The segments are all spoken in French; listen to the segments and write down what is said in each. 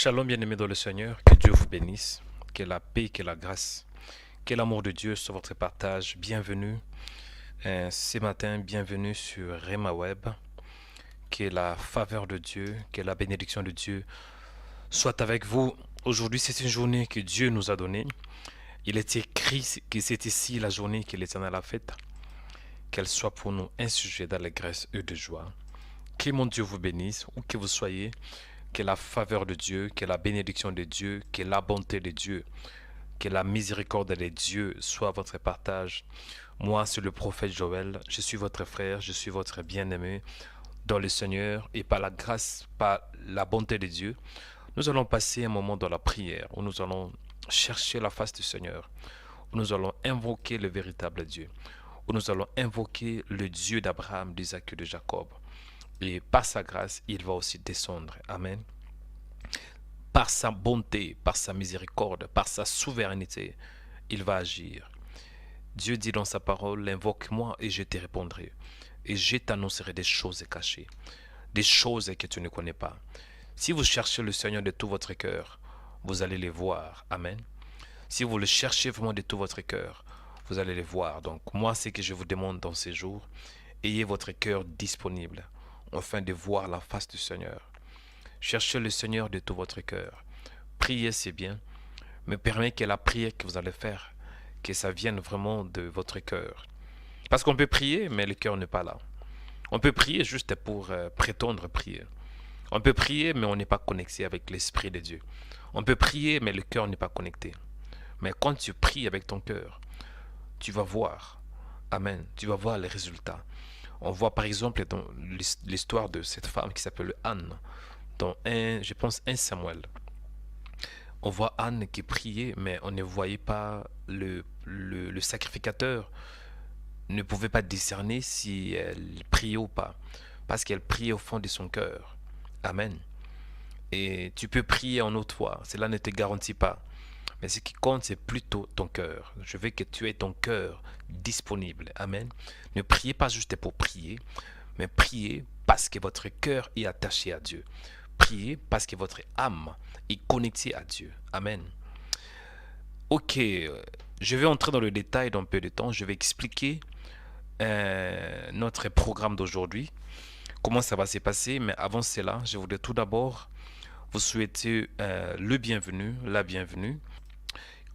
Shalom bien-aimés dans le Seigneur, que Dieu vous bénisse, que la paix, que la grâce, que l'amour de Dieu soit votre partage. Bienvenue ce matin, bienvenue sur Rema Web, que la faveur de Dieu, que la bénédiction de Dieu soit avec vous. Aujourd'hui, c'est une journée que Dieu nous a donnée. Il est écrit que c'est ici la journée que l'Éternel a faite, qu'elle soit pour nous un sujet d'allégresse et de joie. Que mon Dieu vous bénisse, où que vous soyez. Que la faveur de Dieu, que la bénédiction de Dieu, que la bonté de Dieu, que la miséricorde de Dieu soit votre partage. Moi, c'est le prophète Joël. Je suis votre frère, je suis votre bien-aimé dans le Seigneur. Et par la grâce, par la bonté de Dieu, nous allons passer un moment dans la prière où nous allons chercher la face du Seigneur, où nous allons invoquer le véritable Dieu, où nous allons invoquer le Dieu d'Abraham, d'Isaac et de Jacob. Et par sa grâce, il va aussi descendre. Amen. Par sa bonté, par sa miséricorde, par sa souveraineté, il va agir. Dieu dit dans sa parole, invoque-moi et je te répondrai. Et je t'annoncerai des choses cachées, des choses que tu ne connais pas. Si vous cherchez le Seigneur de tout votre cœur, vous allez les voir. Amen. Si vous le cherchez vraiment de tout votre cœur, vous allez les voir. Donc moi, ce que je vous demande dans ces jours, ayez votre cœur disponible, afin de voir la face du Seigneur. Cherchez le Seigneur de tout votre cœur. Priez, c'est bien, mais permettez que la prière que vous allez faire, que ça vienne vraiment de votre cœur. Parce qu'on peut prier, mais le cœur n'est pas là. On peut prier juste pour prétendre prier. On peut prier, mais on n'est pas connecté avec l'Esprit de Dieu. On peut prier, mais le cœur n'est pas connecté. Mais quand tu pries avec ton cœur, tu vas voir. Amen. Tu vas voir les résultats. On voit par exemple dans l'histoire de cette femme qui s'appelle Anne, dans je pense 1 Samuel. On voit Anne qui priait, mais on ne voyait pas le sacrificateur ne pouvait pas discerner si elle priait ou pas, parce qu'elle priait au fond de son cœur. Amen. Et tu peux prier en autre voix, cela ne te garantit pas. Mais ce qui compte, c'est plutôt ton cœur. Je veux que tu aies ton cœur disponible. Amen. Ne priez pas juste pour prier, mais priez parce que votre cœur est attaché à Dieu. Priez parce que votre âme est connectée à Dieu. Amen. Ok, je vais entrer dans le détail dans un peu de temps. Je vais expliquer notre programme d'aujourd'hui, comment ça va se passer. Mais avant cela, je voudrais tout d'abord vous souhaiter le bienvenu, la bienvenue.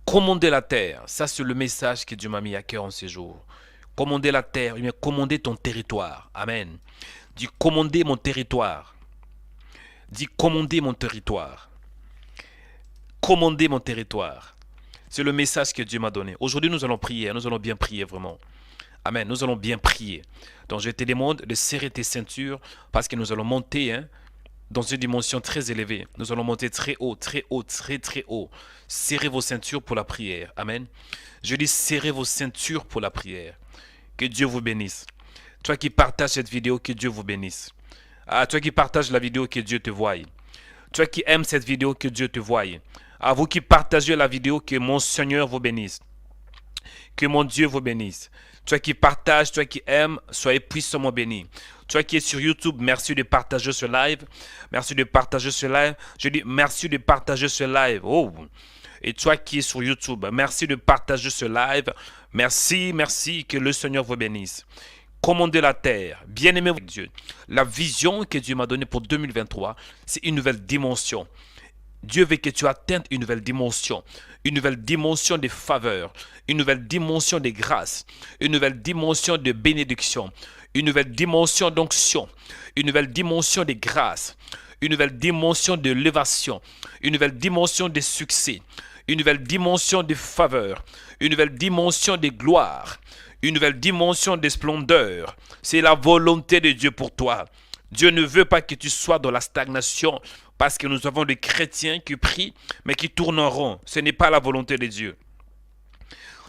Commander la terre, ça c'est le message que Dieu m'a mis à cœur en ces jours. Commander la terre, mais commander ton territoire. Amen. Dis commander mon territoire. Dis commander mon territoire. Commander mon territoire. C'est le message que Dieu m'a donné. Aujourd'hui, nous allons prier. Nous allons bien prier vraiment. Amen. Nous allons bien prier. Donc, je te demande de serrer tes ceintures parce que nous allons monter dans une dimension très élevée. Nous allons monter très haut, très haut, très très haut. Serrez vos ceintures pour la prière. Amen. Je dis serrez vos ceintures pour la prière. Que Dieu vous bénisse. Toi qui partages cette vidéo, que Dieu vous bénisse. Ah, toi qui partages la vidéo, que Dieu te voie. Toi qui aimes cette vidéo, que Dieu te voie. À vous qui partagez la vidéo, que mon Seigneur vous bénisse. Que mon Dieu vous bénisse. Toi qui partages, toi qui aimes, soyez puissamment bénis. Toi qui es sur YouTube, merci de partager ce live. Merci de partager ce live. Je dis merci de partager ce live. Oh. Et toi qui es sur YouTube, merci de partager ce live. Merci, merci, que le Seigneur vous bénisse. Commandez la terre, bien-aimé Dieu. La vision que Dieu m'a donnée pour 2023, c'est une nouvelle dimension. Dieu veut que tu atteignes une nouvelle dimension de faveur, une nouvelle dimension de grâce, une nouvelle dimension de bénédiction, une nouvelle dimension d'onction, une nouvelle dimension de grâce, une nouvelle dimension de l'élévation, une nouvelle dimension de succès, une nouvelle dimension de faveur, une nouvelle dimension de gloire, une nouvelle dimension de splendeur. C'est la volonté de Dieu pour toi. Dieu ne veut pas que tu sois dans la stagnation parce que nous avons des chrétiens qui prient mais qui tournent en rond. Ce n'est pas la volonté de Dieu.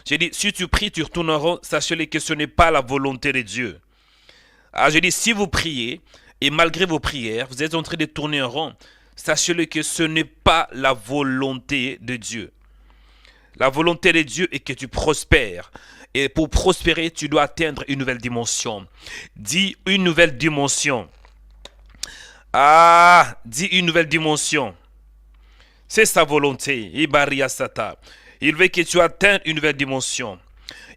J'ai dit, si tu pries, tu retournes en rond, sachez-le que ce n'est pas la volonté de Dieu. Alors j'ai dit, si vous priez et malgré vos prières, vous êtes en train de tourner en rond, sachez-le que ce n'est pas la volonté de Dieu. La volonté de Dieu est que tu prospères. Et pour prospérer, tu dois atteindre une nouvelle dimension. Dis une nouvelle dimension. Ah, dis une nouvelle dimension. C'est sa volonté. Ibariasata. Il veut que tu atteignes une nouvelle dimension.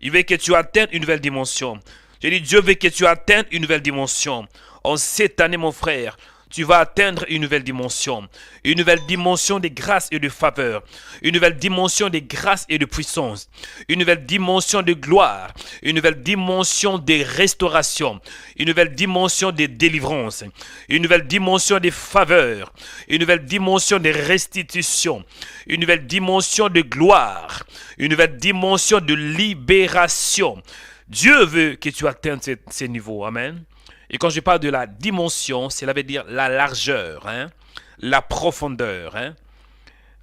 Il veut que tu atteignes une nouvelle dimension. Je dis, Dieu veut que tu atteignes une nouvelle dimension. En cette année, mon frère, tu vas atteindre une nouvelle dimension de grâce et de faveur, une nouvelle dimension de grâce et de puissance, une nouvelle dimension de gloire, une nouvelle dimension de restauration, une nouvelle dimension de délivrance, une nouvelle dimension de faveur, une nouvelle dimension de restitution, une nouvelle dimension de gloire, une nouvelle dimension de libération. Dieu veut que tu atteignes ces niveaux. Amen. Et quand je parle de la dimension, cela veut dire la largeur, hein, la profondeur, hein,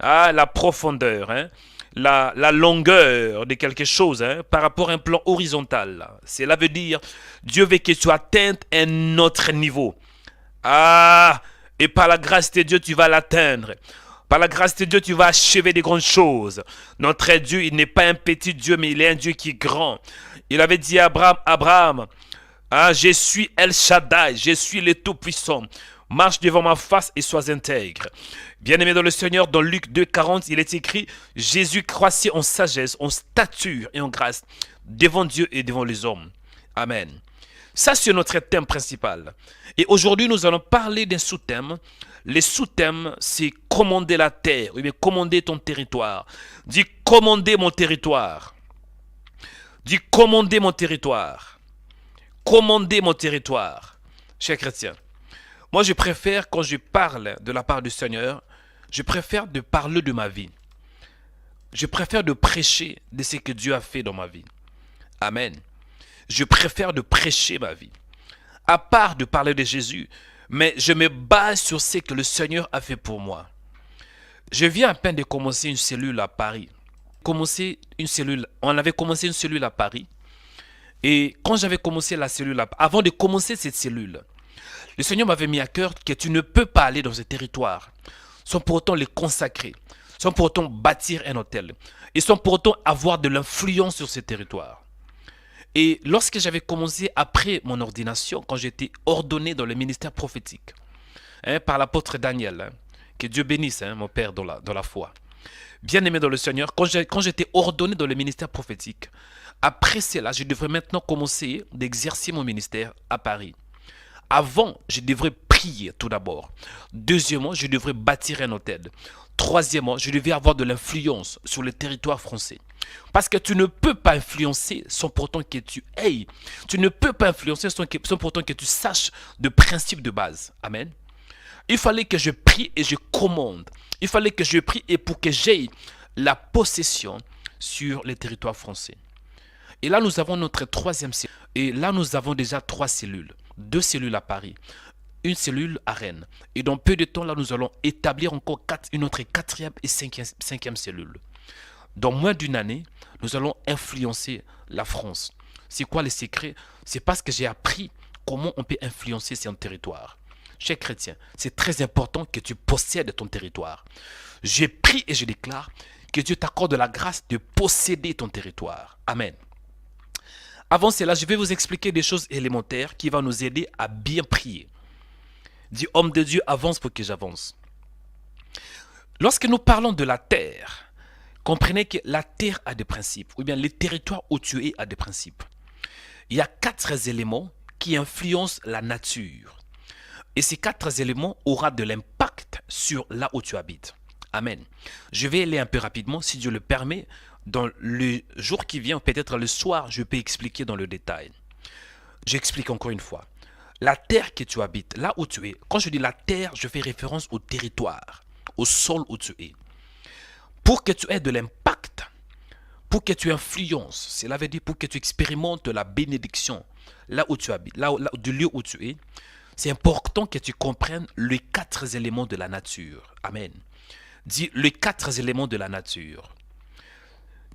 la profondeur, hein, la longueur de quelque chose, hein, par rapport à un plan horizontal. Cela veut dire Dieu veut que tu atteignes un autre niveau. Et par la grâce de Dieu, tu vas l'atteindre. Par la grâce de Dieu, tu vas achever des grandes choses. Notre Dieu, il n'est pas un petit Dieu, mais il est un Dieu qui est grand. Il avait dit à Abraham, je suis El Shaddai, je suis le Tout-Puissant. Marche devant ma face et sois intègre. Bien-aimé dans le Seigneur, dans Luc 2,40, il est écrit, Jésus croissait en sagesse, en stature et en grâce, devant Dieu et devant les hommes. Amen. Ça, c'est notre thème principal. Et aujourd'hui, nous allons parler d'un sous-thème. Le sous-thème, c'est commander la terre, ou bien commander ton territoire. Dis, commander mon territoire. Dis, commander mon territoire. Commander mon territoire. Chers chrétiens, moi je préfère, quand je parle de la part du Seigneur, je préfère de parler de ma vie. Je préfère de prêcher de ce que Dieu a fait dans ma vie. Amen. Je préfère de prêcher ma vie. À part de parler de Jésus, mais je me base sur ce que le Seigneur a fait pour moi. Je viens à peine de commencer une cellule à Paris. On avait commencé une cellule à Paris. Et quand j'avais commencé la cellule, avant de commencer cette cellule, le Seigneur m'avait mis à cœur que tu ne peux pas aller dans ce territoire sans pour autant les consacrer, sans pour autant bâtir un hôtel, et sans pour autant avoir de l'influence sur ce territoire. Et lorsque j'avais commencé, après mon ordination, quand j'étais ordonné dans le ministère prophétique, par l'apôtre Daniel, que Dieu bénisse, mon père dans la foi. Bien-aimé dans le Seigneur, quand j'étais ordonné dans le ministère prophétique, après cela, je devrais maintenant commencer d'exercer mon ministère à Paris. Avant, je devrais prier tout d'abord. Deuxièmement, je devrais bâtir un hôtel. Troisièmement, je devais avoir de l'influence sur le territoire français. Parce que tu ne peux pas influencer sans pourtant que tu aies. Tu ne peux pas influencer sans pourtant que tu saches de principes de base. Amen. Il fallait que je prie et je commande. Il fallait que je prie et pour que j'aie la possession sur le territoire français. Et là, nous avons notre troisième cellule. Et là, nous avons déjà 3 cellules. 2 cellules à Paris, une cellule à Rennes. Et dans peu de temps, là, nous allons établir encore une autre 4e et 5e cellule. Dans moins d'une année, nous allons influencer la France. C'est quoi le secret? C'est parce que j'ai appris comment on peut influencer son territoire. Chers chrétiens, c'est très important que tu possèdes ton territoire. Je prie et je déclare que Dieu t'accorde la grâce de posséder ton territoire. Amen. Avant cela, je vais vous expliquer des choses élémentaires qui vont nous aider à bien prier. Dis, homme de Dieu, avance pour que j'avance. Lorsque nous parlons de la terre, comprenez que la terre a des principes, ou bien le territoire où tu es a des principes. Il y a 4 éléments qui influencent la nature. Et ces 4 éléments auront de l'impact sur là où tu habites. Amen. Je vais aller un peu rapidement, si Dieu le permet. Dans le jour qui vient, peut-être le soir, je peux expliquer dans le détail. J'explique encore une fois. La terre que tu habites, là où tu es, quand je dis la terre, je fais référence au territoire, au sol où tu es. Pour que tu aies de l'impact, pour que tu influences, cela veut dire pour que tu expérimentes la bénédiction, là où tu habites, du lieu où tu es, c'est important que tu comprennes les 4 éléments de la nature. Amen. Dis les 4 éléments de la nature.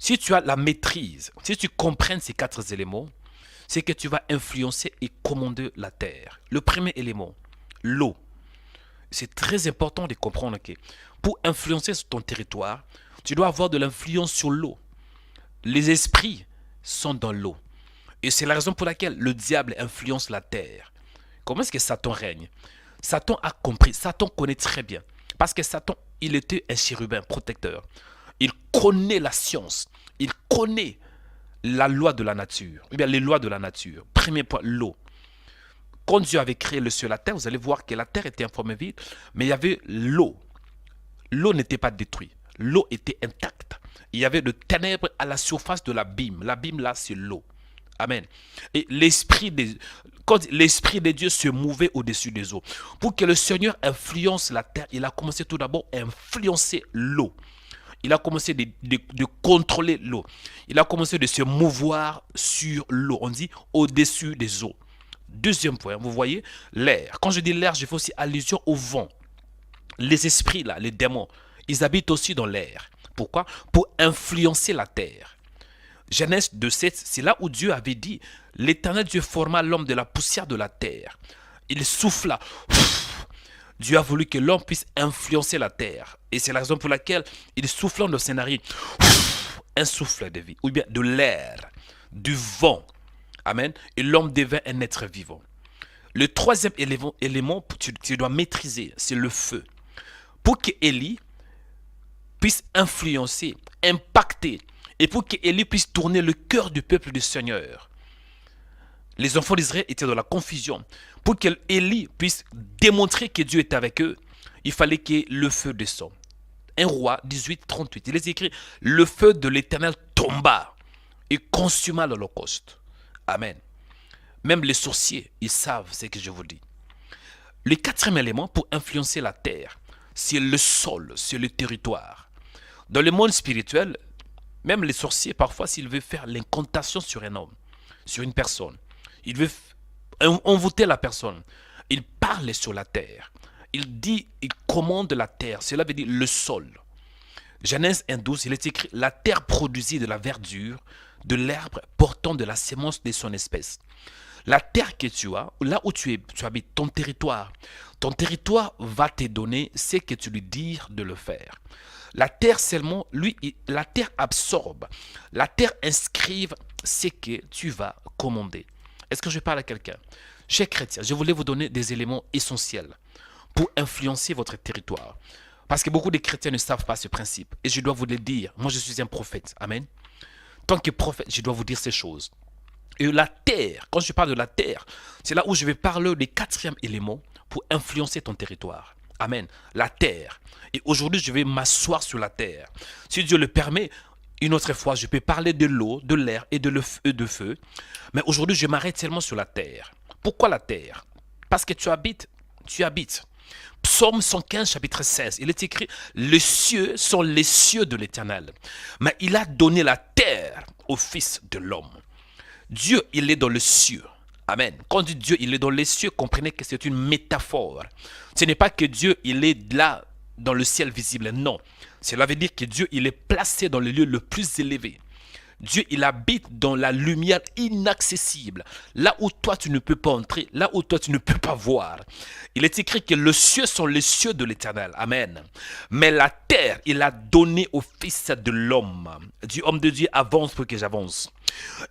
Si tu as la maîtrise, si tu comprends ces 4 éléments, c'est que tu vas influencer et commander la terre. Le premier élément, l'eau. C'est très important de comprendre que pour influencer sur ton territoire, tu dois avoir de l'influence sur l'eau. Les esprits sont dans l'eau. Et c'est la raison pour laquelle le diable influence la terre. Comment est-ce que Satan règne? Satan a compris, Satan connaît très bien. Parce que Satan, il était un chérubin protecteur. Il connaît la science. Il connaît la loi de la nature. Ou bien les lois de la nature. Premier point, l'eau. Quand Dieu avait créé le ciel et la terre, vous allez voir que la terre était en forme vide, mais il y avait l'eau. L'eau n'était pas détruite. L'eau était intacte. Il y avait de ténèbres à la surface de l'abîme. L'abîme là, c'est l'eau. Amen. Et quand l'Esprit de Dieu se mouvait au-dessus des eaux. Pour que le Seigneur influence la terre, il a commencé tout d'abord à influencer l'eau. Il a commencé de contrôler l'eau. Il a commencé de se mouvoir sur l'eau. On dit au-dessus des eaux. Deuxième point, vous voyez, l'air. Quand je dis l'air, je fais aussi allusion au vent. Les esprits là, les démons, ils habitent aussi dans l'air. Pourquoi? Pour influencer la terre. Genèse 2:7, c'est là où Dieu avait dit, l'Éternel Dieu forma l'homme de la poussière de la terre. Il souffla. Dieu a voulu que l'homme puisse influencer la terre. Et c'est la raison pour laquelle il souffle dans le scénario. Un souffle de vie, ou bien de l'air, du vent. Amen. Et l'homme devint un être vivant. Le troisième élément que tu dois maîtriser, c'est le feu. Pour que Élie puisse influencer, impacter, et pour qu'Élie puisse tourner le cœur du peuple du Seigneur. Les enfants d'Israël étaient dans la confusion. Pour qu'Élie puisse démontrer que Dieu est avec eux, il fallait que le feu descende. 1 Roi 18:38, il est écrit, le feu de l'Éternel tomba et consuma l'Holocauste. Amen. Même les sorciers, ils savent ce que je vous dis. Le quatrième élément pour influencer la terre, c'est le sol, c'est le territoire. Dans le monde spirituel, même les sorciers, parfois, s'ils veulent faire l'incantation sur un homme, sur une personne, ils veulent envoûter la personne, ils parlent sur la terre. Il commande la terre, cela veut dire le sol. Genèse 1:12, il est écrit, la terre produisit de la verdure, de l'herbe portant de la sémence de son espèce. La terre que tu as, là où tu habites, ton territoire va te donner ce que tu lui dis de le faire. La terre seulement, la terre absorbe, la terre inscrive ce que tu vas commander. Est-ce que je parle à quelqu'un? Chers chrétiens, je voulais vous donner des éléments essentiels pour influencer votre territoire. Parce que beaucoup de chrétiens ne savent pas ce principe. Et je dois vous le dire, moi je suis un prophète, amen. Tant que prophète, je dois vous dire ces choses. Et la terre, quand je parle de la terre, c'est là où je vais parler des quatrième élément pour influencer ton territoire. Amen. La terre. Et aujourd'hui, je vais m'asseoir sur la terre. Si Dieu le permet, une autre fois, je peux parler de l'eau, de l'air et de feu. Mais aujourd'hui, je m'arrête seulement sur la terre. Pourquoi la terre? Parce que tu habites. Psaume 115, chapitre 16, il est écrit, les cieux sont les cieux de l'Éternel. Mais il a donné la terre au Fils de l'homme. Dieu, il est dans le cieux. Amen. Quand on dit Dieu, il est dans les cieux, comprenez que c'est une métaphore. Ce n'est pas que Dieu, il est là dans le ciel visible. Non. Cela veut dire que Dieu, il est placé dans le lieu le plus élevé. Dieu, il habite dans la lumière inaccessible. Là où toi, tu ne peux pas entrer. Là où toi, tu ne peux pas voir. Il est écrit que les cieux sont les cieux de l'Éternel. Amen. Mais la terre, il a donné au Fils de l'homme. Du homme de Dieu avance pour que j'avance.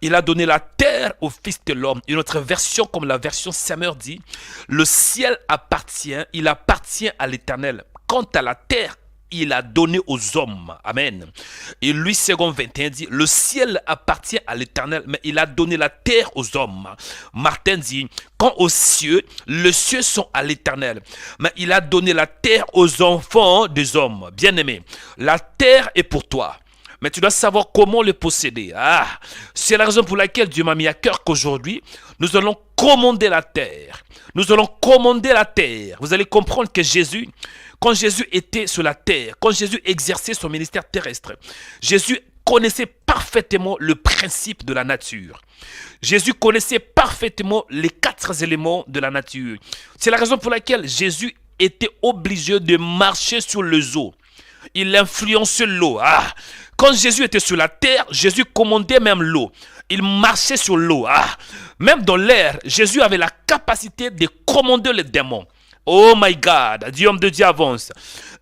Il a donné la terre au Fils de l'homme. Une autre version, comme la version Samer dit, le ciel appartient, il appartient à l'Éternel. Quant à la terre, il a donné aux hommes. Amen. Et lui, second 21 dit, le ciel appartient à l'Éternel, mais il a donné la terre aux hommes. Martin dit, quant aux cieux, les cieux sont à l'Éternel, mais il a donné la terre aux enfants des hommes. Bien-aimé, la terre est pour toi. Mais tu dois savoir comment le posséder. C'est la raison pour laquelle Dieu m'a mis à cœur qu'aujourd'hui, nous allons commander la terre. Nous allons commander la terre. Vous allez comprendre que Jésus, quand Jésus était sur la terre, quand Jésus exerçait son ministère terrestre, Jésus connaissait parfaitement le principe de la nature. Jésus connaissait parfaitement les 4 éléments de la nature. C'est la raison pour laquelle Jésus était obligé de marcher sur les eaux. Il influençait l'eau. Quand Jésus était sur la terre, Jésus commandait même l'eau. Il marchait sur l'eau. Même dans l'air, Jésus avait la capacité de commander les démons. Oh my God, Dieu homme de Dieu avance.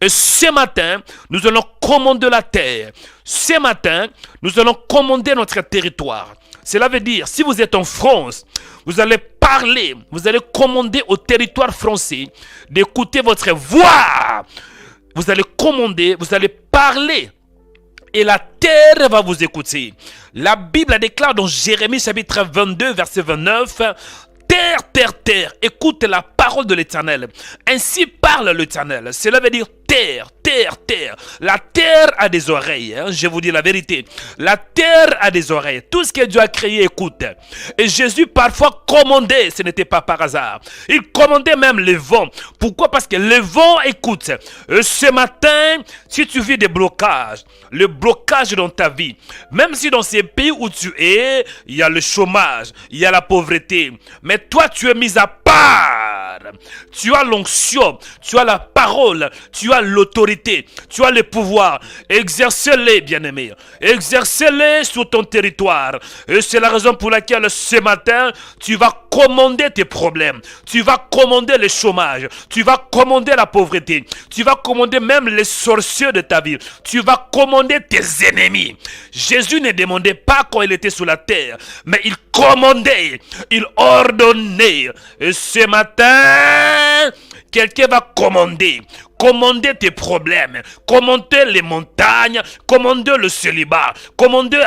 Et ce matin, nous allons commander la terre. Ce matin, nous allons commander notre territoire. Cela veut dire, si vous êtes en France, vous allez parler, vous allez commander au territoire français d'écouter votre voix. vous allez commander, vous allez parler. Et la terre va vous écouter. La Bible déclare dans Jérémie chapitre 22, verset 29, terre, terre, terre, écoute la parole de l'Éternel. Ainsi parle l'Éternel. Cela veut dire terre, terre, terre. La terre a des oreilles, hein, je vous dis la vérité. La terre a des oreilles. Tout ce que Dieu a créé, écoute. Et Jésus parfois commandait, ce n'était pas par hasard. Il commandait même les vents. Pourquoi? Parce que les vents écoutent. Ce matin, si tu vis des blocages, le blocage dans ta vie, même si dans ces pays où tu es, il y a le chômage, il y a la pauvreté, mais toi tu es mis à part. Tu as l'onction, tu as la parole, tu as l'autorité, tu as le pouvoir. Exercez-les, bien-aimés. Exercez-les sur ton territoire. Et c'est la raison pour laquelle ce matin, tu vas commander tes problèmes. Tu vas commander le chômage. Tu vas commander la pauvreté. Tu vas commander même les sorciers de ta vie. Tu vas commander tes ennemis. Jésus ne demandait pas quand il était sur la terre, mais il commandait, il ordonnait. Et ce matin, quelqu'un va commander. Commander tes problèmes, commander les montagnes, commander le célibat, commander...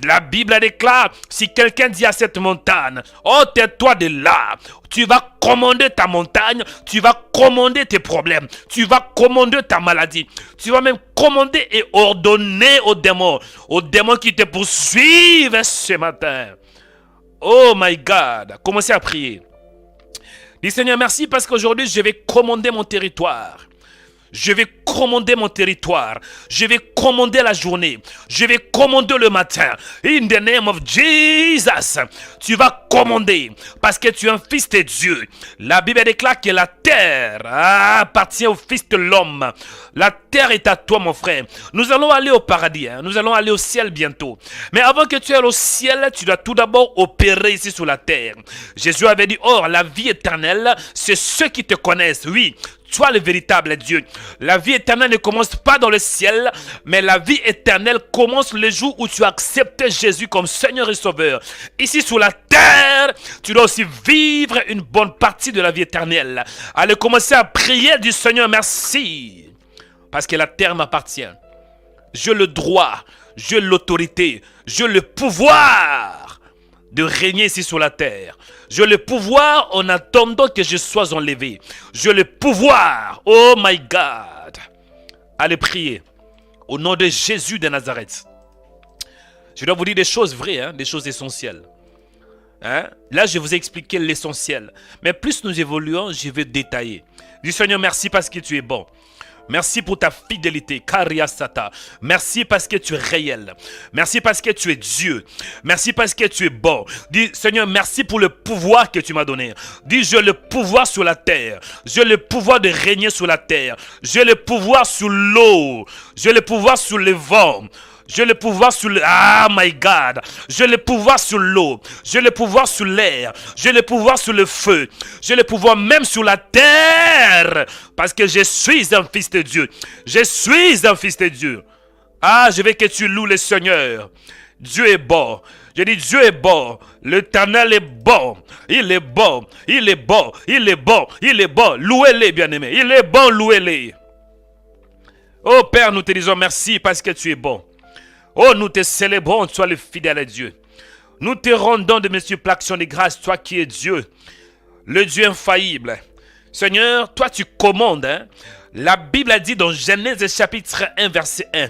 La Bible déclare, si quelqu'un dit à cette montagne, oh tais-toi de là, tu vas commander ta montagne, tu vas commander tes problèmes, tu vas commander ta maladie, tu vas même commander et ordonner aux démons qui te poursuivent ce matin. Oh my God, commencez à prier. Dis Seigneur, merci parce qu'aujourd'hui, je vais commander mon territoire. Je vais commander mon territoire. Je vais commander la journée. Je vais commander le matin. In the name of Jesus. Tu vas commander parce que tu es un fils de Dieu. La Bible déclare que la terre appartient au fils de l'homme. La terre est à toi, mon frère. Nous allons aller au paradis. Nous allons aller au ciel bientôt. Mais avant que tu ailles au ciel, tu dois tout d'abord opérer ici sur la terre. Jésus avait dit, or, la vie éternelle, c'est ceux qui te connaissent. Oui, toi le véritable Dieu. La vie éternelle ne commence pas dans le ciel, mais la vie éternelle commence le jour où tu acceptes Jésus comme Seigneur et Sauveur. Ici sur la terre, tu dois aussi vivre une bonne partie de la vie éternelle. Allez commencer à prier du Seigneur, merci. Parce que la terre m'appartient. J'ai le droit, j'ai l'autorité, j'ai le pouvoir de régner ici sur la terre. J'ai le pouvoir en attendant que je sois enlevé. J'ai le pouvoir. Oh my God. Allez prier. Au nom de Jésus de Nazareth. Je dois vous dire des choses vraies, des choses essentielles. Là, je vous ai expliqué l'essentiel. Mais plus nous évoluons, je vais détailler. Dis Seigneur, merci parce que tu es bon. Merci pour ta fidélité, Kariasata. Merci parce que tu es réel. Merci parce que tu es Dieu. Merci parce que tu es bon. Dis, Seigneur, merci pour le pouvoir que tu m'as donné. Dis, j'ai le pouvoir sur la terre. J'ai le pouvoir de régner sur la terre. J'ai le pouvoir sur l'eau. J'ai le pouvoir sur le vent. J'ai le pouvoir sur le... Ah, my God. J'ai le pouvoir sur l'eau. J'ai le pouvoir sur l'air. J'ai le pouvoir sur le feu. J'ai le pouvoir même sur la terre. Parce que je suis un fils de Dieu. Je suis un fils de Dieu. Ah, je veux que tu loues le Seigneur. Dieu est bon. Je dis Dieu est bon. L'Éternel est bon. Il est bon. Il est bon. Il est bon. Il est bon. Louez-les, bien-aimés. Il est bon, louez-les. Oh Père, nous te disons merci parce que tu es bon. Oh, nous te célébrons, toi le fidèle Dieu. Nous te rendons de multiples actions de grâce, toi qui es Dieu, le Dieu infaillible. Seigneur, toi tu commandes. La Bible a dit dans Genèse chapitre 1, verset 1.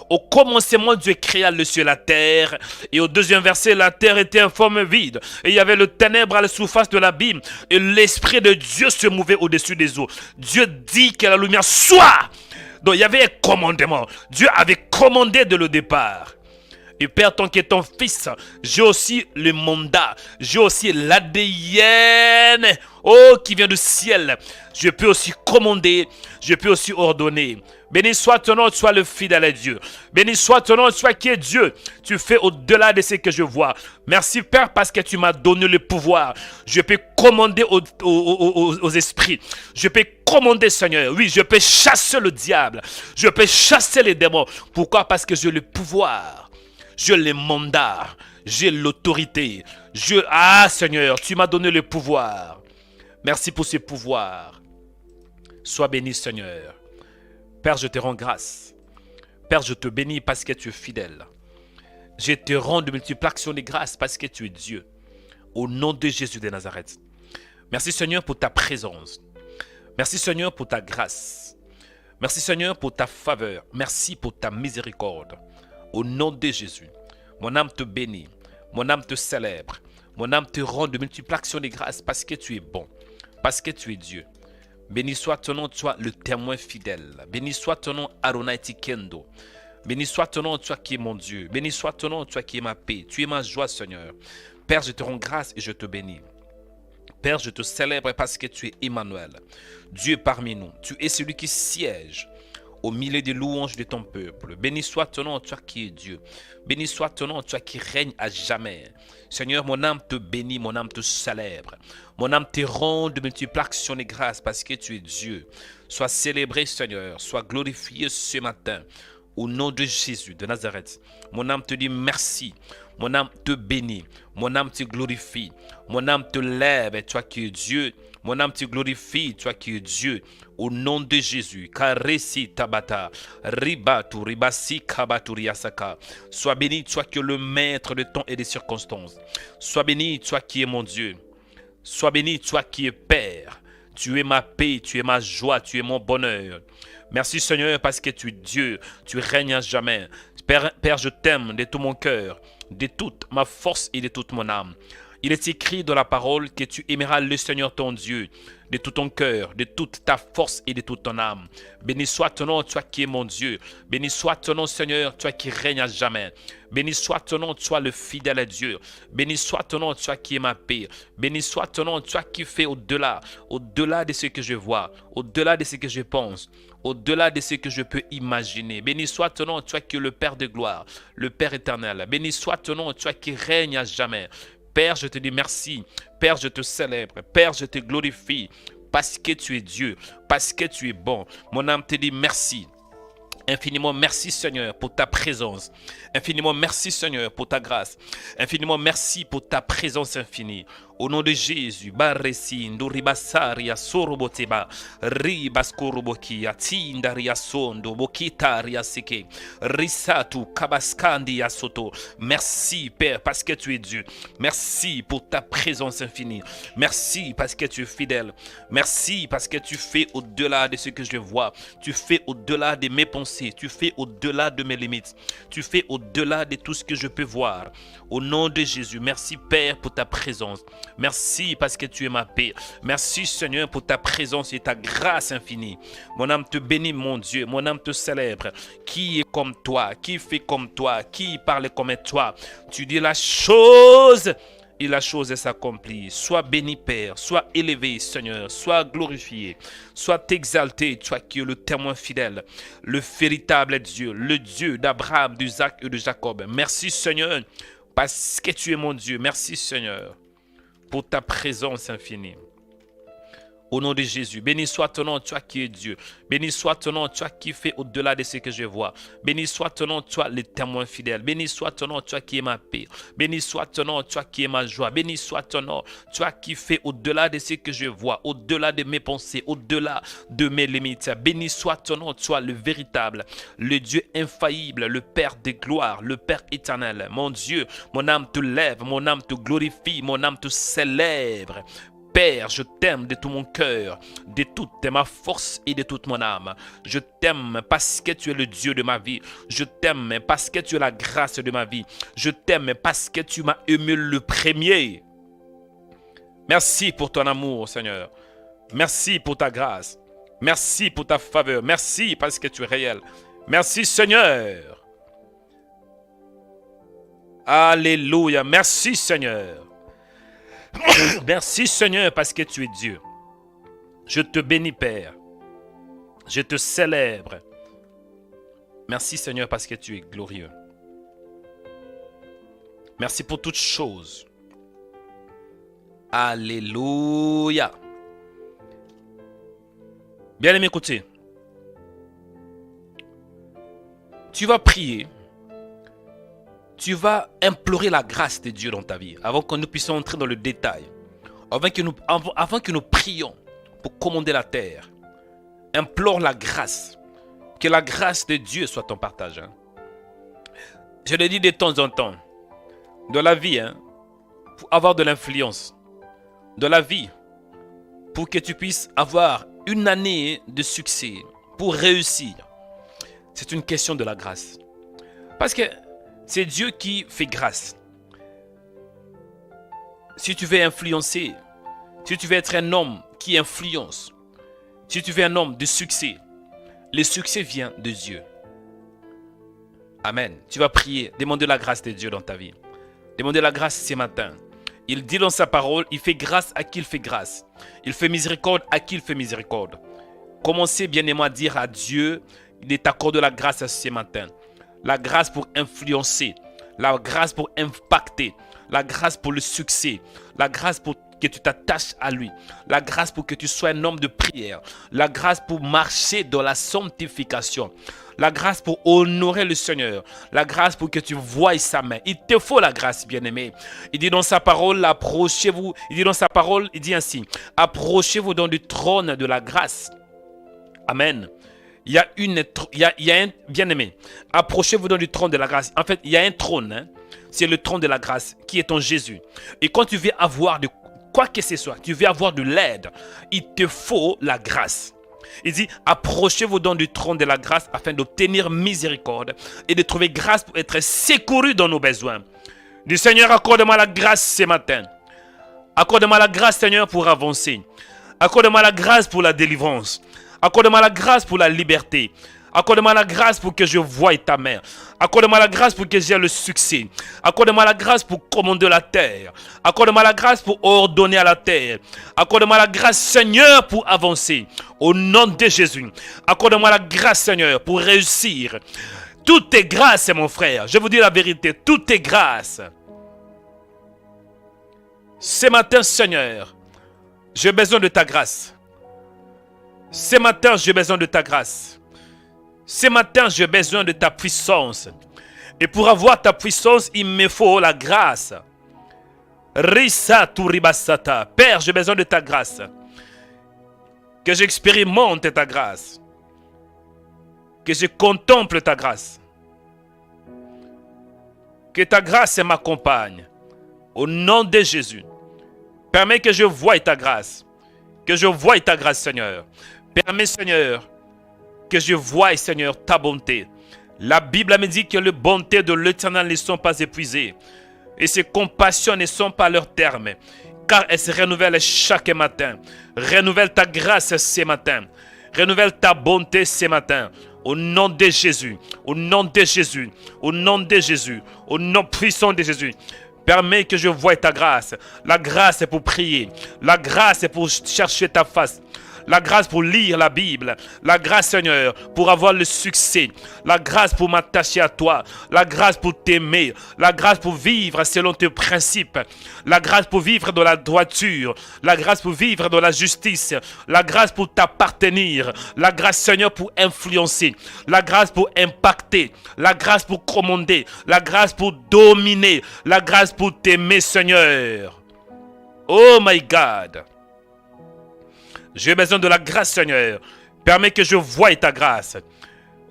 Au commencement, Dieu créa le ciel et la terre. Et au deuxième verset, la terre était en forme vide. Et il y avait le ténèbre à la surface de l'abîme. Et l'Esprit de Dieu se mouvait au-dessus des eaux. Dieu dit que la lumière soit. Donc il y avait un commandement. Dieu avait commandé dès le départ. Et Père, tant que ton fils, j'ai aussi le mandat, j'ai aussi l'ADN, qui vient du ciel. Je peux aussi commander, je peux aussi ordonner. Béni soit ton nom, sois le fidèle Dieu. Béni soit ton nom, sois qui est Dieu. Tu fais au-delà de ce que je vois. Merci Père parce que tu m'as donné le pouvoir. Je peux commander aux esprits. Je peux commander Seigneur. Oui, je peux chasser le diable. Je peux chasser les démons. Pourquoi? Parce que j'ai le pouvoir. J'ai le mandat. J'ai l'autorité. Ah Seigneur, tu m'as donné le pouvoir. Merci pour ce pouvoir. Sois béni Seigneur. Père, je te rends grâce. Père, je te bénis parce que tu es fidèle. Je te rends de multiples actions de grâce parce que tu es Dieu. Au nom de Jésus de Nazareth. Merci Seigneur pour ta présence. Merci Seigneur pour ta grâce. Merci Seigneur pour ta faveur. Merci pour ta miséricorde. Au nom de Jésus. Mon âme te bénit. Mon âme te célèbre. Mon âme te rend de multiples actions de grâce parce que tu es bon. Parce que tu es Dieu. Béni soit ton nom, toi le témoin fidèle. Béni soit ton nom, Adonai Tikendo. Béni soit ton nom, toi qui es mon Dieu. Béni soit ton nom, toi qui es ma paix. Tu es ma joie, Seigneur. Père, je te rends grâce et je te bénis. Père, je te célèbre parce que tu es Emmanuel. Dieu parmi nous. Tu es celui qui siège au milieu des louanges de ton peuple. Béni soit ton nom, toi qui es Dieu. Béni soit ton nom, toi qui règnes à jamais. Seigneur, mon âme te bénit, mon âme te célèbre. Mon âme te rend de multiples actions de grâce parce que tu es Dieu. Sois célébré, Seigneur. Sois glorifié ce matin. Au nom de Jésus de Nazareth. Mon âme te dit merci. Mon âme te bénit. Mon âme te glorifie. Mon âme te lève, toi qui es Dieu. Mon âme te glorifie, toi qui es Dieu. Au nom de Jésus. Karesi tabata. Ribatu ribasi kabatu riasaka. Sois béni, toi qui es le maître de temps et des circonstances. Sois béni, toi qui es mon Dieu. Sois béni, toi qui es Père. Tu es ma paix, tu es ma joie, tu es mon bonheur. Merci Seigneur parce que tu es Dieu, tu règnes à jamais. Père, je t'aime de tout mon cœur, de toute ma force et de toute mon âme. Il est écrit dans la parole que tu aimeras le Seigneur ton Dieu de tout ton cœur, de toute ta force et de toute ton âme. Béni soit ton nom, toi qui es mon Dieu. Béni soit ton nom, Seigneur, toi qui règnes à jamais. Béni soit ton nom, toi le fidèle Dieu. Béni soit ton nom, toi qui es ma paix. Béni soit ton nom, toi qui fais au-delà de ce que je vois, au-delà de ce que je pense, au-delà de ce que je peux imaginer. Béni soit ton nom, toi qui es le Père de gloire, le Père éternel. Béni soit ton nom, toi qui règnes à jamais. Père, je te dis merci. Père, je te célèbre. Père, je te glorifie parce que tu es Dieu, parce que tu es bon. Mon âme te dit merci. Infiniment merci Seigneur pour ta présence. Infiniment merci Seigneur pour ta grâce. Infiniment merci pour ta présence infinie. Au nom de Jésus, Barresi, Nduribasaria, Soroboteba, Ribaskoroboki, Atindaria Sondo, Bokitaria Seke, Risatu, Kabaskandi Soto. Merci Père parce que tu es Dieu. Merci pour ta présence infinie. Merci parce que tu es fidèle. Merci parce que tu fais au-delà de ce que je vois. Tu fais au-delà de mes pensées. Tu fais au-delà de mes limites. Tu fais au-delà de tout ce que je peux voir. Au nom de Jésus, merci Père pour ta présence. Merci parce que tu es ma paix. Merci Seigneur pour ta présence et ta grâce infinie. Mon âme te bénit mon Dieu. Mon âme te célèbre. Qui est comme toi? Qui fait comme toi? Qui parle comme toi? Tu dis la chose et la chose s'accomplit. Sois béni Père. Sois élevé Seigneur. Sois glorifié. Sois exalté. Toi qui es le témoin fidèle. Le véritable Dieu. Le Dieu d'Abraham, d'Isaac et de Jacob. Merci Seigneur parce que tu es mon Dieu. Merci Seigneur pour ta présence infinie. Au nom de Jésus, béni soit ton nom, toi qui es Dieu. Béni soit ton nom, toi qui fais au-delà de ce que je vois. Béni soit ton nom, toi le témoin fidèle. Béni soit ton nom, toi qui es ma paix. Béni soit ton nom, toi qui es ma joie. Béni soit ton nom, toi qui fais au-delà de ce que je vois, au-delà de mes pensées, au-delà de mes limites. Béni soit ton nom, toi le véritable, le Dieu infaillible, le Père de gloire, le Père éternel. Mon Dieu, mon âme te lève, mon âme te glorifie, mon âme te célèbre. Père, je t'aime de tout mon cœur, de toute ma force et de toute mon âme. Je t'aime parce que tu es le Dieu de ma vie. Je t'aime parce que tu es la grâce de ma vie. Je t'aime parce que tu m'as aimé le premier. Merci pour ton amour, Seigneur. Merci pour ta grâce. Merci pour ta faveur. Merci parce que tu es réel. Merci, Seigneur. Alléluia. Merci, Seigneur. Merci Seigneur parce que tu es Dieu. Je te bénis Père. Je te célèbre. Merci Seigneur parce que tu es glorieux. Merci pour toutes choses. Alléluia. Bien-aimé, écoutez. Tu vas prier. Tu vas implorer la grâce de Dieu dans ta vie avant que nous puissions entrer dans le détail. Avant que nous prions pour commander la terre. Implore la grâce. Que la grâce de Dieu soit ton partage. Je le dis de temps en temps. Dans la vie, pour avoir de l'influence. Dans la vie, pour que tu puisses avoir une année de succès, pour réussir. C'est une question de la grâce. Parce que c'est Dieu qui fait grâce. Si tu veux influencer, si tu veux être un homme qui influence, si tu veux un homme de succès, le succès vient de Dieu. Amen. Tu vas prier, demander la grâce de Dieu dans ta vie. Demander la grâce ce matin. Il dit dans sa parole, il fait grâce à qui il fait grâce. Il fait miséricorde à qui il fait miséricorde. Commencez bien aimé à dire à Dieu, il t'accorde la grâce ce matin. La grâce pour influencer, la grâce pour impacter, la grâce pour le succès, la grâce pour que tu t'attaches à lui, la grâce pour que tu sois un homme de prière, la grâce pour marcher dans la sanctification, la grâce pour honorer le Seigneur, la grâce pour que tu voies sa main. Il te faut la grâce, bien-aimé. Il dit dans sa parole, approchez-vous. Il dit dans sa parole, il dit ainsi, approchez-vous dans le trône de la grâce. Amen. Il y a un bien-aimé. Approchez-vous dans le trône de la grâce. En fait, il y a un trône. C'est le trône de la grâce qui est en Jésus. Et quand tu veux avoir de quoi que ce soit, tu veux avoir de l'aide, il te faut la grâce. Il dit, approchez-vous donc du trône de la grâce afin d'obtenir miséricorde et de trouver grâce pour être secouru dans nos besoins. Du Seigneur, accorde-moi la grâce ce matin. Accorde-moi la grâce, Seigneur, pour avancer. Accorde-moi la grâce pour la délivrance. Accorde-moi la grâce pour la liberté. Accorde-moi la grâce pour que je voie ta main. Accorde-moi la grâce pour que j'ai le succès. Accorde-moi la grâce pour commander la terre. Accorde-moi la grâce pour ordonner à la terre. Accorde-moi la grâce, Seigneur, pour avancer. Au nom de Jésus. Accorde-moi la grâce, Seigneur, pour réussir. Tout est grâce, mon frère. Je vous dis la vérité. Tout est grâce. Ce matin, Seigneur, j'ai besoin de ta grâce. Ce matin, j'ai besoin de ta grâce. Ce matin, j'ai besoin de ta puissance. Et pour avoir ta puissance, il me faut la grâce. Risa turibasata. Père, j'ai besoin de ta grâce. Que j'expérimente ta grâce. Que je contemple ta grâce. Que ta grâce m'accompagne. Au nom de Jésus. Permets que je voie ta grâce. Que je voie ta grâce, Seigneur. Permets, Seigneur, que je voie, Seigneur, ta bonté. La Bible me dit que les bontés de l'Éternel ne sont pas épuisées. Et ses compassions ne sont pas à leur terme. Car elles se renouvellent chaque matin. Renouvelle ta grâce ce matin. Renouvelle ta bonté ce matin. Au nom de Jésus. Au nom de Jésus. Au nom de Jésus. Au nom puissant de Jésus. Permets que je voie ta grâce. La grâce est pour prier. La grâce est pour chercher ta face. La grâce pour lire la Bible. La grâce, Seigneur, pour avoir le succès. La grâce pour m'attacher à toi. La grâce pour t'aimer. La grâce pour vivre selon tes principes. La grâce pour vivre dans la droiture. La grâce pour vivre dans la justice. La grâce pour t'appartenir. La grâce, Seigneur, pour influencer. La grâce pour impacter. La grâce pour commander. La grâce pour dominer. La grâce pour t'aimer, Seigneur. Oh my God. J'ai besoin de la grâce, Seigneur. Permets que je voie ta grâce.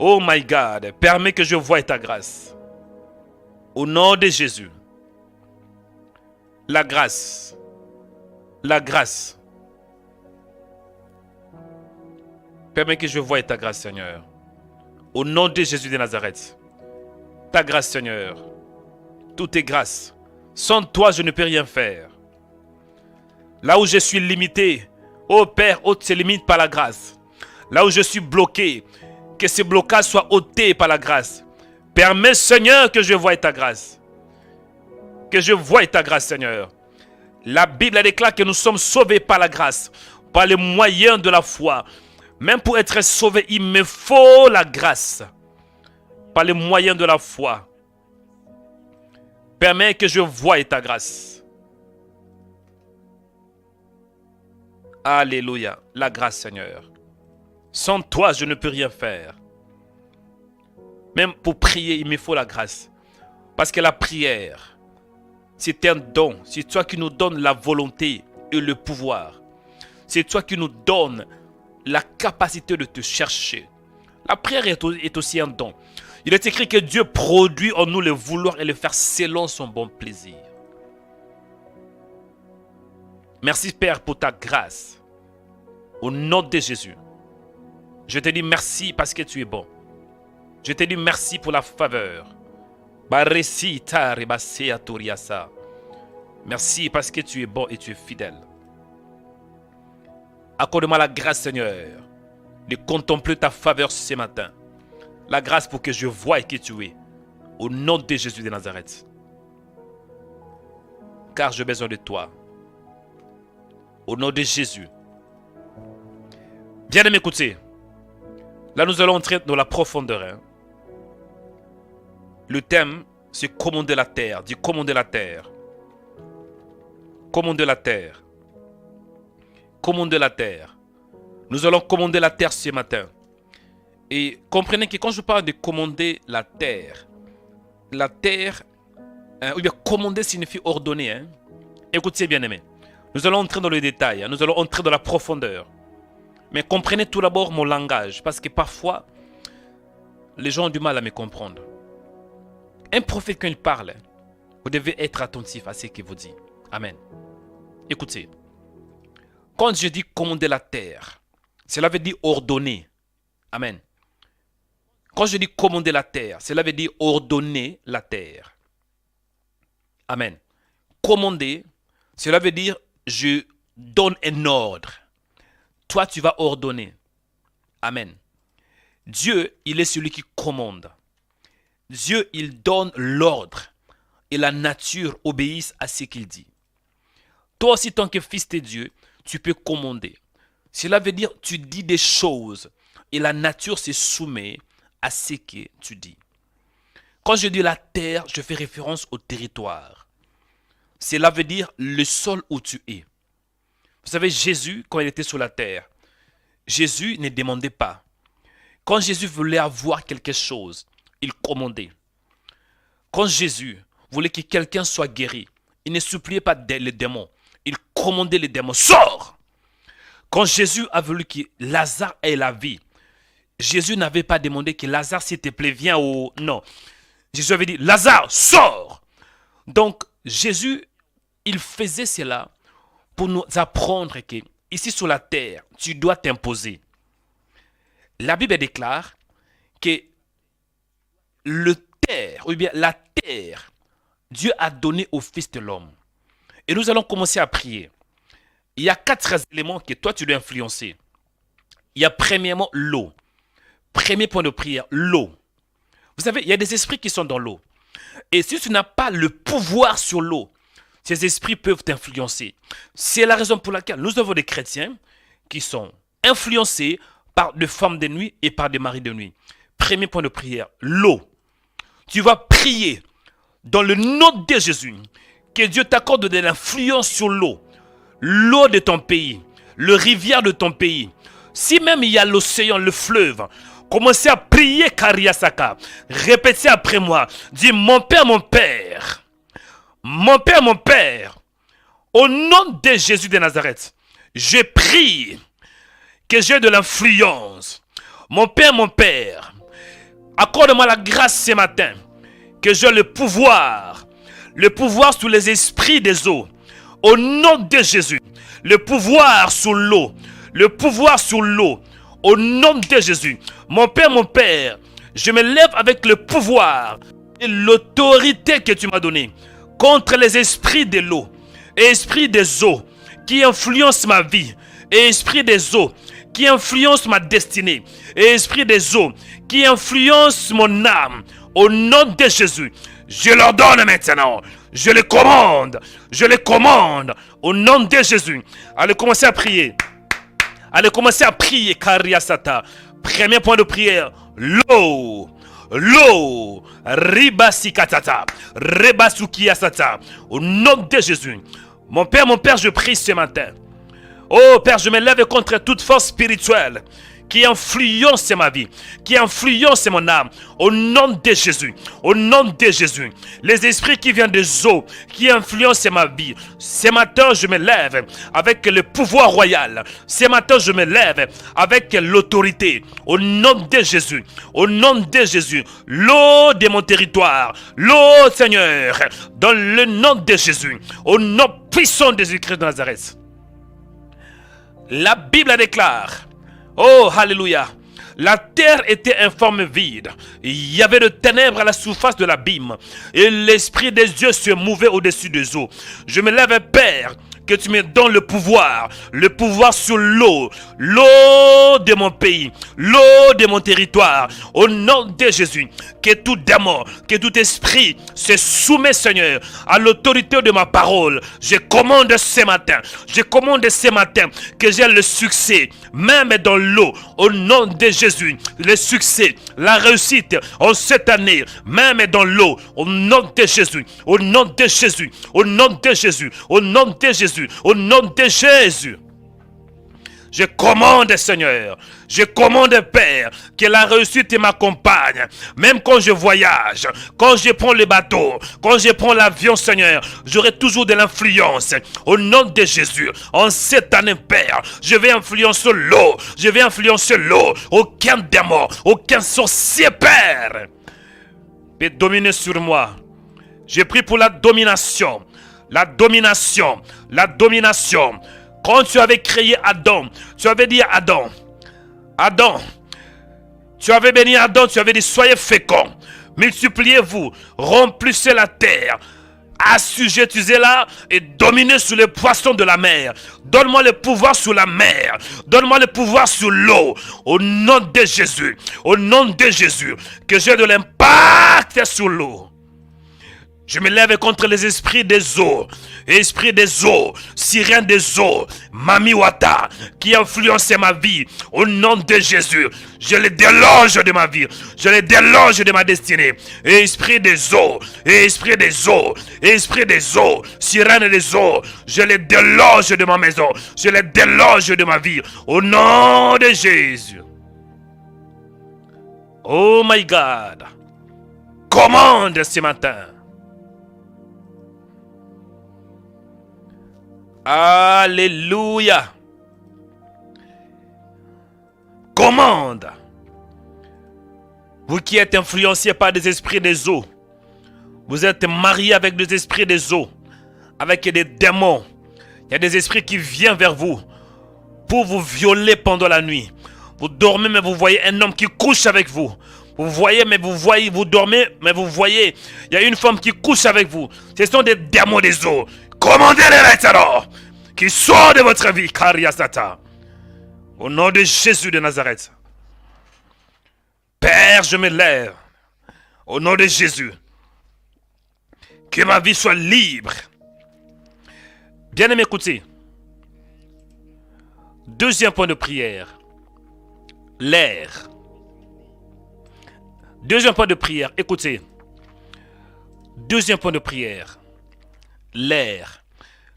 Oh my God. Permets que je voie ta grâce. Au nom de Jésus. La grâce. La grâce. Permets que je voie ta grâce, Seigneur. Au nom de Jésus de Nazareth. Ta grâce, Seigneur. Tout est grâce. Sans toi, je ne peux rien faire. Là où je suis limité, oh Père, ôte ces limites par la grâce. Là où je suis bloqué, que ces blocages soient ôtés par la grâce. Permets, Seigneur, que je voie ta grâce. Que je voie ta grâce, Seigneur. La Bible déclare que nous sommes sauvés par la grâce, par les moyens de la foi. Même pour être sauvé, il me faut la grâce. Par les moyens de la foi. Permets que je voie ta grâce. Alléluia, la grâce, Seigneur. Sans toi, je ne peux rien faire. Même pour prier, il me faut la grâce. Parce que la prière, c'est un don. C'est toi qui nous donnes la volonté et le pouvoir. C'est toi qui nous donnes la capacité de te chercher. La prière est aussi un don. Il est écrit que Dieu produit en nous le vouloir et le faire selon son bon plaisir. Merci Père pour ta grâce. Au nom de Jésus. Je te dis merci parce que tu es bon. Je te dis merci pour la faveur. Merci parce que tu es bon et tu es fidèle. Accorde-moi la grâce, Seigneur, de contempler ta faveur ce matin. La grâce pour que je voie qui tu es. Au nom de Jésus de Nazareth. Car j'ai besoin de toi. Au nom de Jésus. Bien aimé, écoutez. Là, nous allons entrer dans la profondeur. Hein. Le thème, c'est commander la terre. Dis commander la terre. Commander la terre. Commander la terre. Nous allons commander la terre ce matin. Et comprenez que quand je parle de commander la terre, ou bien commander signifie ordonner. Hein. Écoutez bien aimé. Nous allons entrer dans le détail. Hein. Nous allons entrer dans la profondeur. Mais comprenez tout d'abord mon langage. Parce que parfois, les gens ont du mal à me comprendre. Un prophète, quand il parle, vous devez être attentif à ce qu'il vous dit. Amen. Écoutez. Quand je dis commander la terre, cela veut dire ordonner. Amen. Quand je dis commander la terre, cela veut dire ordonner la terre. Amen. Commander, cela veut dire je donne un ordre. Toi, tu vas ordonner. Amen. Dieu, il est celui qui commande. Dieu, il donne l'ordre. Et la nature obéisse à ce qu'il dit. Toi aussi, tant que fils de Dieu, tu peux commander. Cela veut dire tu dis des choses. Et la nature se soumet à ce que tu dis. Quand je dis la terre, je fais référence au territoire. Cela veut dire le sol où tu es. Vous savez, Jésus, quand il était sur la terre, Jésus ne demandait pas. Quand Jésus voulait avoir quelque chose, il commandait. Quand Jésus voulait que quelqu'un soit guéri, il ne suppliait pas les démons. Il commandait les démons. Sors! Quand Jésus a voulu que Lazare ait la vie, Jésus n'avait pas demandé que Lazare, s'il te plaît, viens au... Non. Jésus avait dit, Lazare, sors! Donc, Jésus, il faisait cela pour nous apprendre que ici sur la terre, tu dois t'imposer. La Bible déclare que la terre, Dieu a donné au Fils de l'homme. Et nous allons commencer à prier. Il y a 4 éléments que toi tu dois influencer. Il y a premièrement l'eau. Premier point de prière, l'eau. Vous savez, il y a des esprits qui sont dans l'eau. Et si tu n'as pas le pouvoir sur l'eau, ces esprits peuvent t'influencer. C'est la raison pour laquelle nous avons des chrétiens qui sont influencés par des femmes de nuit et par des maris de nuit. Premier point de prière, l'eau. Tu vas prier dans le nom de Jésus. Que Dieu t'accorde de l'influence sur l'eau. L'eau de ton pays. Le rivière de ton pays. Si même il y a l'océan, le fleuve. Commencez à prier Kariasaka. Répétez après moi. Dis mon Père, mon Père. Mon Père, mon Père. Au nom de Jésus de Nazareth. Je prie que j'ai de l'influence. Mon Père, accorde-moi la grâce ce matin, que j'ai le pouvoir sur les esprits des eaux. Au nom de Jésus, le pouvoir sur l'eau, au nom de Jésus. Mon Père, je me lève avec le pouvoir et l'autorité que tu m'as donnée contre les esprits de l'eau, et esprits des eaux qui influencent ma vie, et esprits des eaux qui influencent ma destinée, et esprit des eaux qui influencent mon âme. Au nom de Jésus, je leur donne maintenant. Je les commande. Au nom de Jésus. Allez commencer à prier. Kariasata. Premier point de prière. L'eau. Ribasikatata. Rebasukiasata. Au nom de Jésus. Mon Père, je prie ce matin. Oh Père, je me lève contre toute force spirituelle qui influence ma vie, qui influence mon âme. Au nom de Jésus, au nom de Jésus, les esprits qui viennent des eaux, qui influencent ma vie. Ce matin, je me lève avec le pouvoir royal. Ce matin, je me lève avec l'autorité. Au nom de Jésus, au nom de Jésus, l'eau de mon territoire, l'eau, Seigneur, dans le nom de Jésus, au nom puissant de Jésus-Christ de Nazareth. La Bible déclare, oh, alléluia, la terre était informe vide. Il y avait de ténèbres à la surface de l'abîme. Et l'Esprit des dieux se mouvait au-dessus des eaux. Je me lève, Père, que tu me donnes le pouvoir sur l'eau, l'eau de mon pays, l'eau de mon territoire, au nom de Jésus, que tout démon, que tout esprit se soumet, Seigneur, à l'autorité de ma parole. Je commande ce matin que j'ai le succès, même dans l'eau, au nom de Jésus, le succès, la réussite en cette année, même dans l'eau, au nom de Jésus, au nom de Jésus, au nom de Jésus, au nom de Jésus. Au nom de Jésus, je commande, Seigneur, je commande, Père, que la réussite m'accompagne. Même quand je voyage, quand je prends le bateau, quand je prends l'avion, Seigneur, j'aurai toujours de l'influence. Au nom de Jésus, en cette année, Père, je vais influencer l'eau. Je vais influencer l'eau. Aucun démon, aucun sorcier, Père, peut dominer sur moi. Je prie pour la domination. La domination, la domination. Quand tu avais créé Adam, tu avais dit à Adam, Adam, tu avais béni Adam, tu avais dit soyez féconds, multipliez-vous, remplissez la terre, assujettissez-la et dominez sur les poissons de la mer. Donne-moi le pouvoir sur la mer, donne-moi le pouvoir sur l'eau, au nom de Jésus, au nom de Jésus, que j'ai de l'impact sur l'eau. Je me lève contre les esprits des eaux, sirènes des eaux, Mami Wata, qui influencent ma vie. Au nom de Jésus, je les déloge de ma vie, je les déloge de ma destinée. Esprit des eaux, sirènes des eaux, je les déloge de ma maison, je les déloge de ma vie. Au nom de Jésus. Oh my God, commande ce matin. Alléluia. Commande. Vous qui êtes influencés par des esprits des eaux, vous êtes mariés avec des esprits des eaux, avec des démons. Il y a des esprits qui viennent vers vous pour vous violer pendant la nuit. Vous dormez mais vous voyez un homme qui couche avec vous. Vous dormez mais vous voyez, il y a une femme qui couche avec vous. Ce sont des démons des eaux. Commandez-les maintenant, qui sortent de votre vie, Kariasata. Au nom de Jésus de Nazareth. Père, je me lève. Au nom de Jésus. Que ma vie soit libre. Bien-aimés, écoutez. Deuxième point de prière. L'air. Deuxième point de prière. Écoutez. Deuxième point de prière. L'air.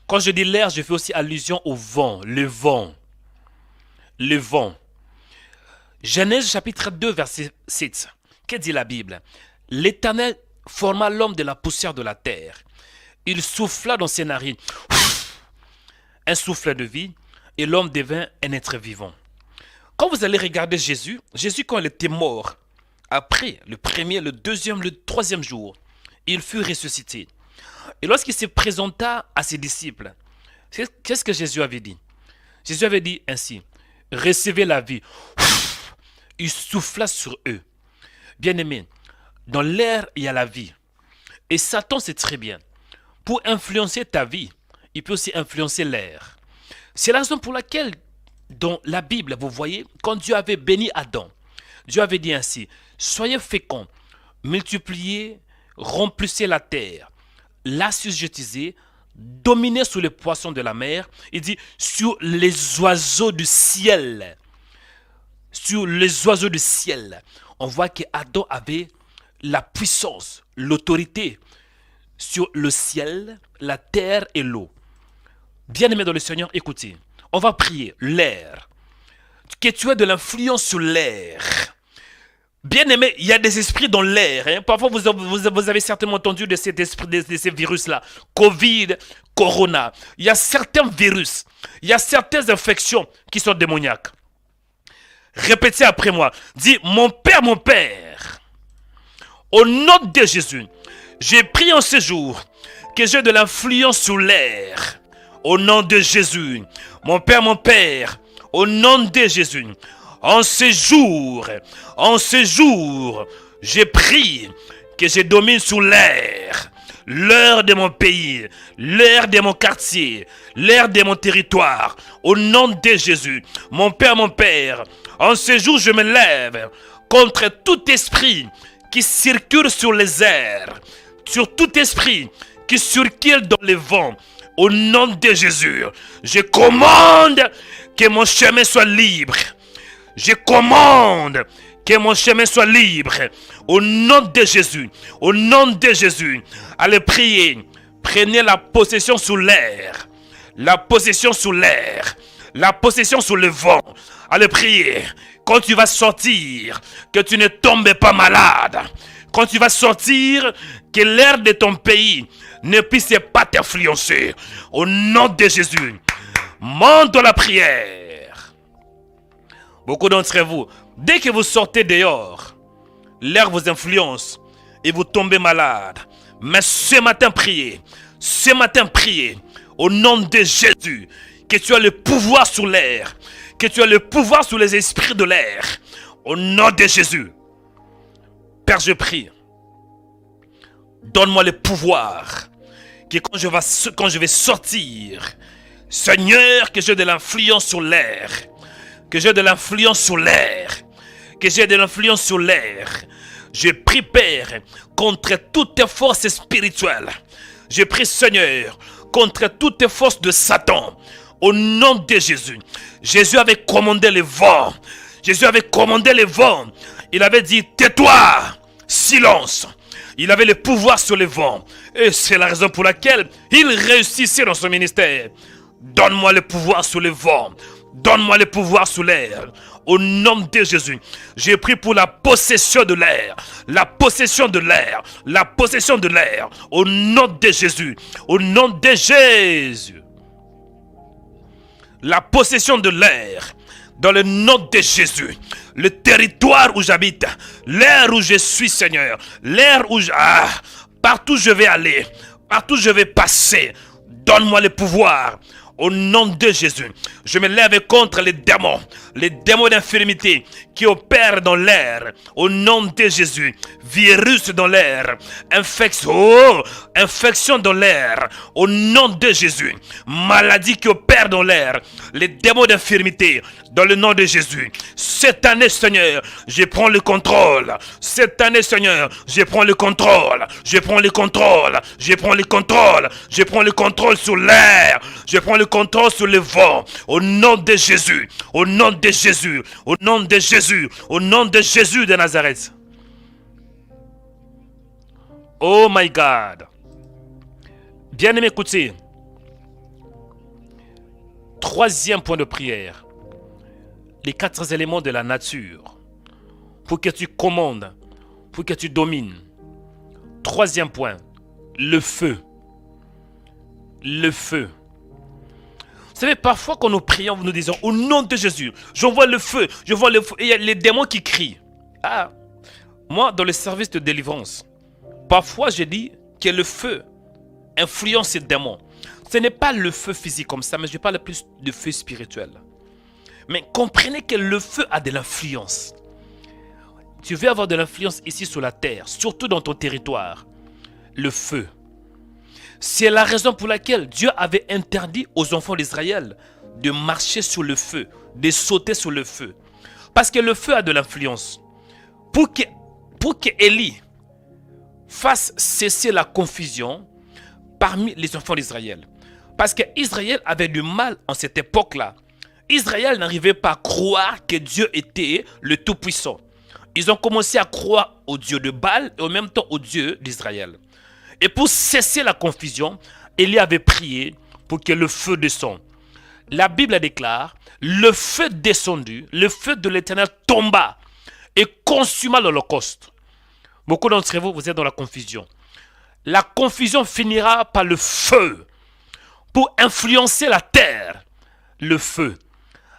Quand je dis l'air, je fais aussi allusion au vent, le vent. Le vent. Genèse chapitre 2, verset 7. Que dit la Bible? L'Éternel forma l'homme de la poussière de la terre. Il souffla dans ses narines un souffle de vie et l'homme devint un être vivant. Quand vous allez regarder Jésus, quand il était mort, après le premier, le deuxième, le troisième jour, il fut ressuscité. Et lorsqu'il se présenta à ses disciples, qu'est-ce que Jésus avait dit? Jésus avait dit ainsi, recevez la vie. Il souffla sur eux. Bien-aimés, dans l'air, il y a la vie. Et Satan sait très bien, pour influencer ta vie, il peut aussi influencer l'air. C'est la raison pour laquelle, dans la Bible, vous voyez, quand Dieu avait béni Adam, Dieu avait dit ainsi, soyez féconds, multipliez, remplissez la terre, l'assujettissez, dominez sur les poissons de la mer. Il dit, sur les oiseaux du ciel. Sur les oiseaux du ciel. On voit qu'Adam avait la puissance, l'autorité sur le ciel, la terre et l'eau. Bien-aimés dans le Seigneur, écoutez, on va prier l'air. que tu as de l'influence sur l'air. Bien aimé, il y a des esprits dans l'air. Hein. Parfois, vous avez certainement entendu de cet esprit, de ces virus-là. Covid, Corona. Il y a certains virus, il y a certaines infections qui sont démoniaques. Répétez après moi. Dis, mon Père, au nom de Jésus, j'ai pris en ce jour que j'ai de l'influence sur l'air. Au nom de Jésus, mon Père, au nom de Jésus, en ce jour, j'ai pris que je domine sur l'air de mon pays, l'air de mon quartier, l'air de mon territoire, au nom de Jésus. Mon Père, en ce jour, je me lève contre tout esprit qui circule sur les airs, sur tout esprit qui circule dans les vents. Au nom de Jésus, je commande que mon chemin soit libre. Je commande que mon chemin soit libre. Au nom de Jésus, au nom de Jésus, allez prier. Prenez la possession sous l'air, la possession sous l'air, la possession sous le vent. Allez prier. Quand tu vas sortir, que tu ne tombes pas malade. Quand tu vas sortir, que l'air de ton pays ne puisse pas t'influencer. Au nom de Jésus, monte dans la prière. Beaucoup d'entre vous, dès que vous sortez dehors, l'air vous influence et vous tombez malade. Mais ce matin, priez. Ce matin, priez. Au nom de Jésus, que tu as le pouvoir sur l'air. Que tu as le pouvoir sur les esprits de l'air. Au nom de Jésus. Père, je prie. Donne-moi le pouvoir. Que quand je vais sortir, Seigneur, que j'ai de l'influence sur l'air. Que j'ai de l'influence sur l'air. Que j'ai de l'influence sur l'air. Je prie, Père, contre toutes forces spirituelles. Je prie, Seigneur, contre toutes forces de Satan. Au nom de Jésus. Jésus avait commandé les vents. Jésus avait commandé les vents. Il avait dit, tais-toi, silence. Il avait le pouvoir sur les vents. Et c'est la raison pour laquelle il réussissait dans son ministère. Donne-moi le pouvoir sur les vents. Donne-moi le pouvoir sur l'air. Au nom de Jésus, j'ai pris pour la possession de l'air. La possession de l'air. La possession de l'air. Au nom de Jésus. Au nom de Jésus. La possession de l'air. Dans le nom de Jésus. Le territoire où j'habite. L'air où je suis, Seigneur. L'air où partout je vais aller. Partout je vais passer. Donne-moi le pouvoir. Au nom de Jésus, je me lève contre les démons d'infirmité qui opèrent dans l'air. Au nom de Jésus, virus dans l'air, infection dans l'air. Au nom de Jésus, maladie qui opère dans l'air, les démons d'infirmité, dans le nom de Jésus. Cette année, Seigneur, je prends le contrôle. Cette année, Seigneur, je prends le contrôle. Je prends le contrôle. Je prends le contrôle. Je prends le contrôle sur l'air. Je prends le contrôle sur le vent. Au nom de Jésus. Au nom de Jésus. Au nom de Jésus. Au nom de Jésus de Nazareth. Oh my God. Bien-aimé, écoutez. Troisième point de prière. Les 4 éléments de la nature. Pour que tu commandes. Pour que tu domines. Troisième point. Le feu. Le feu. Vous savez, parfois quand nous prions, nous disons au nom de Jésus, j'envoie le feu, je vois le feu. Et il y a les démons qui crient. Ah, moi, dans le service de délivrance, parfois je dis que le feu influence ces démons. Ce n'est pas le feu physique comme ça, mais je parle plus de feu spirituel. Mais comprenez que le feu a de l'influence. Tu veux avoir de l'influence ici sur la terre, surtout dans ton territoire. Le feu. C'est la raison pour laquelle Dieu avait interdit aux enfants d'Israël de marcher sur le feu, de sauter sur le feu. Parce que le feu a de l'influence. Pour que Élie fasse cesser la confusion parmi les enfants d'Israël. Parce qu'Israël avait du mal en cette époque-là. Israël n'arrivait pas à croire que Dieu était le Tout-Puissant. Ils ont commencé à croire au Dieu de Baal et en même temps au Dieu d'Israël. Et pour cesser la confusion, Élie avait prié pour que le feu descende. La Bible déclare, le feu descendu, le feu de l'Éternel tomba et consuma l'Holocauste. Beaucoup d'entre vous, vous êtes dans la confusion. La confusion finira par le feu pour influencer la terre. Le feu.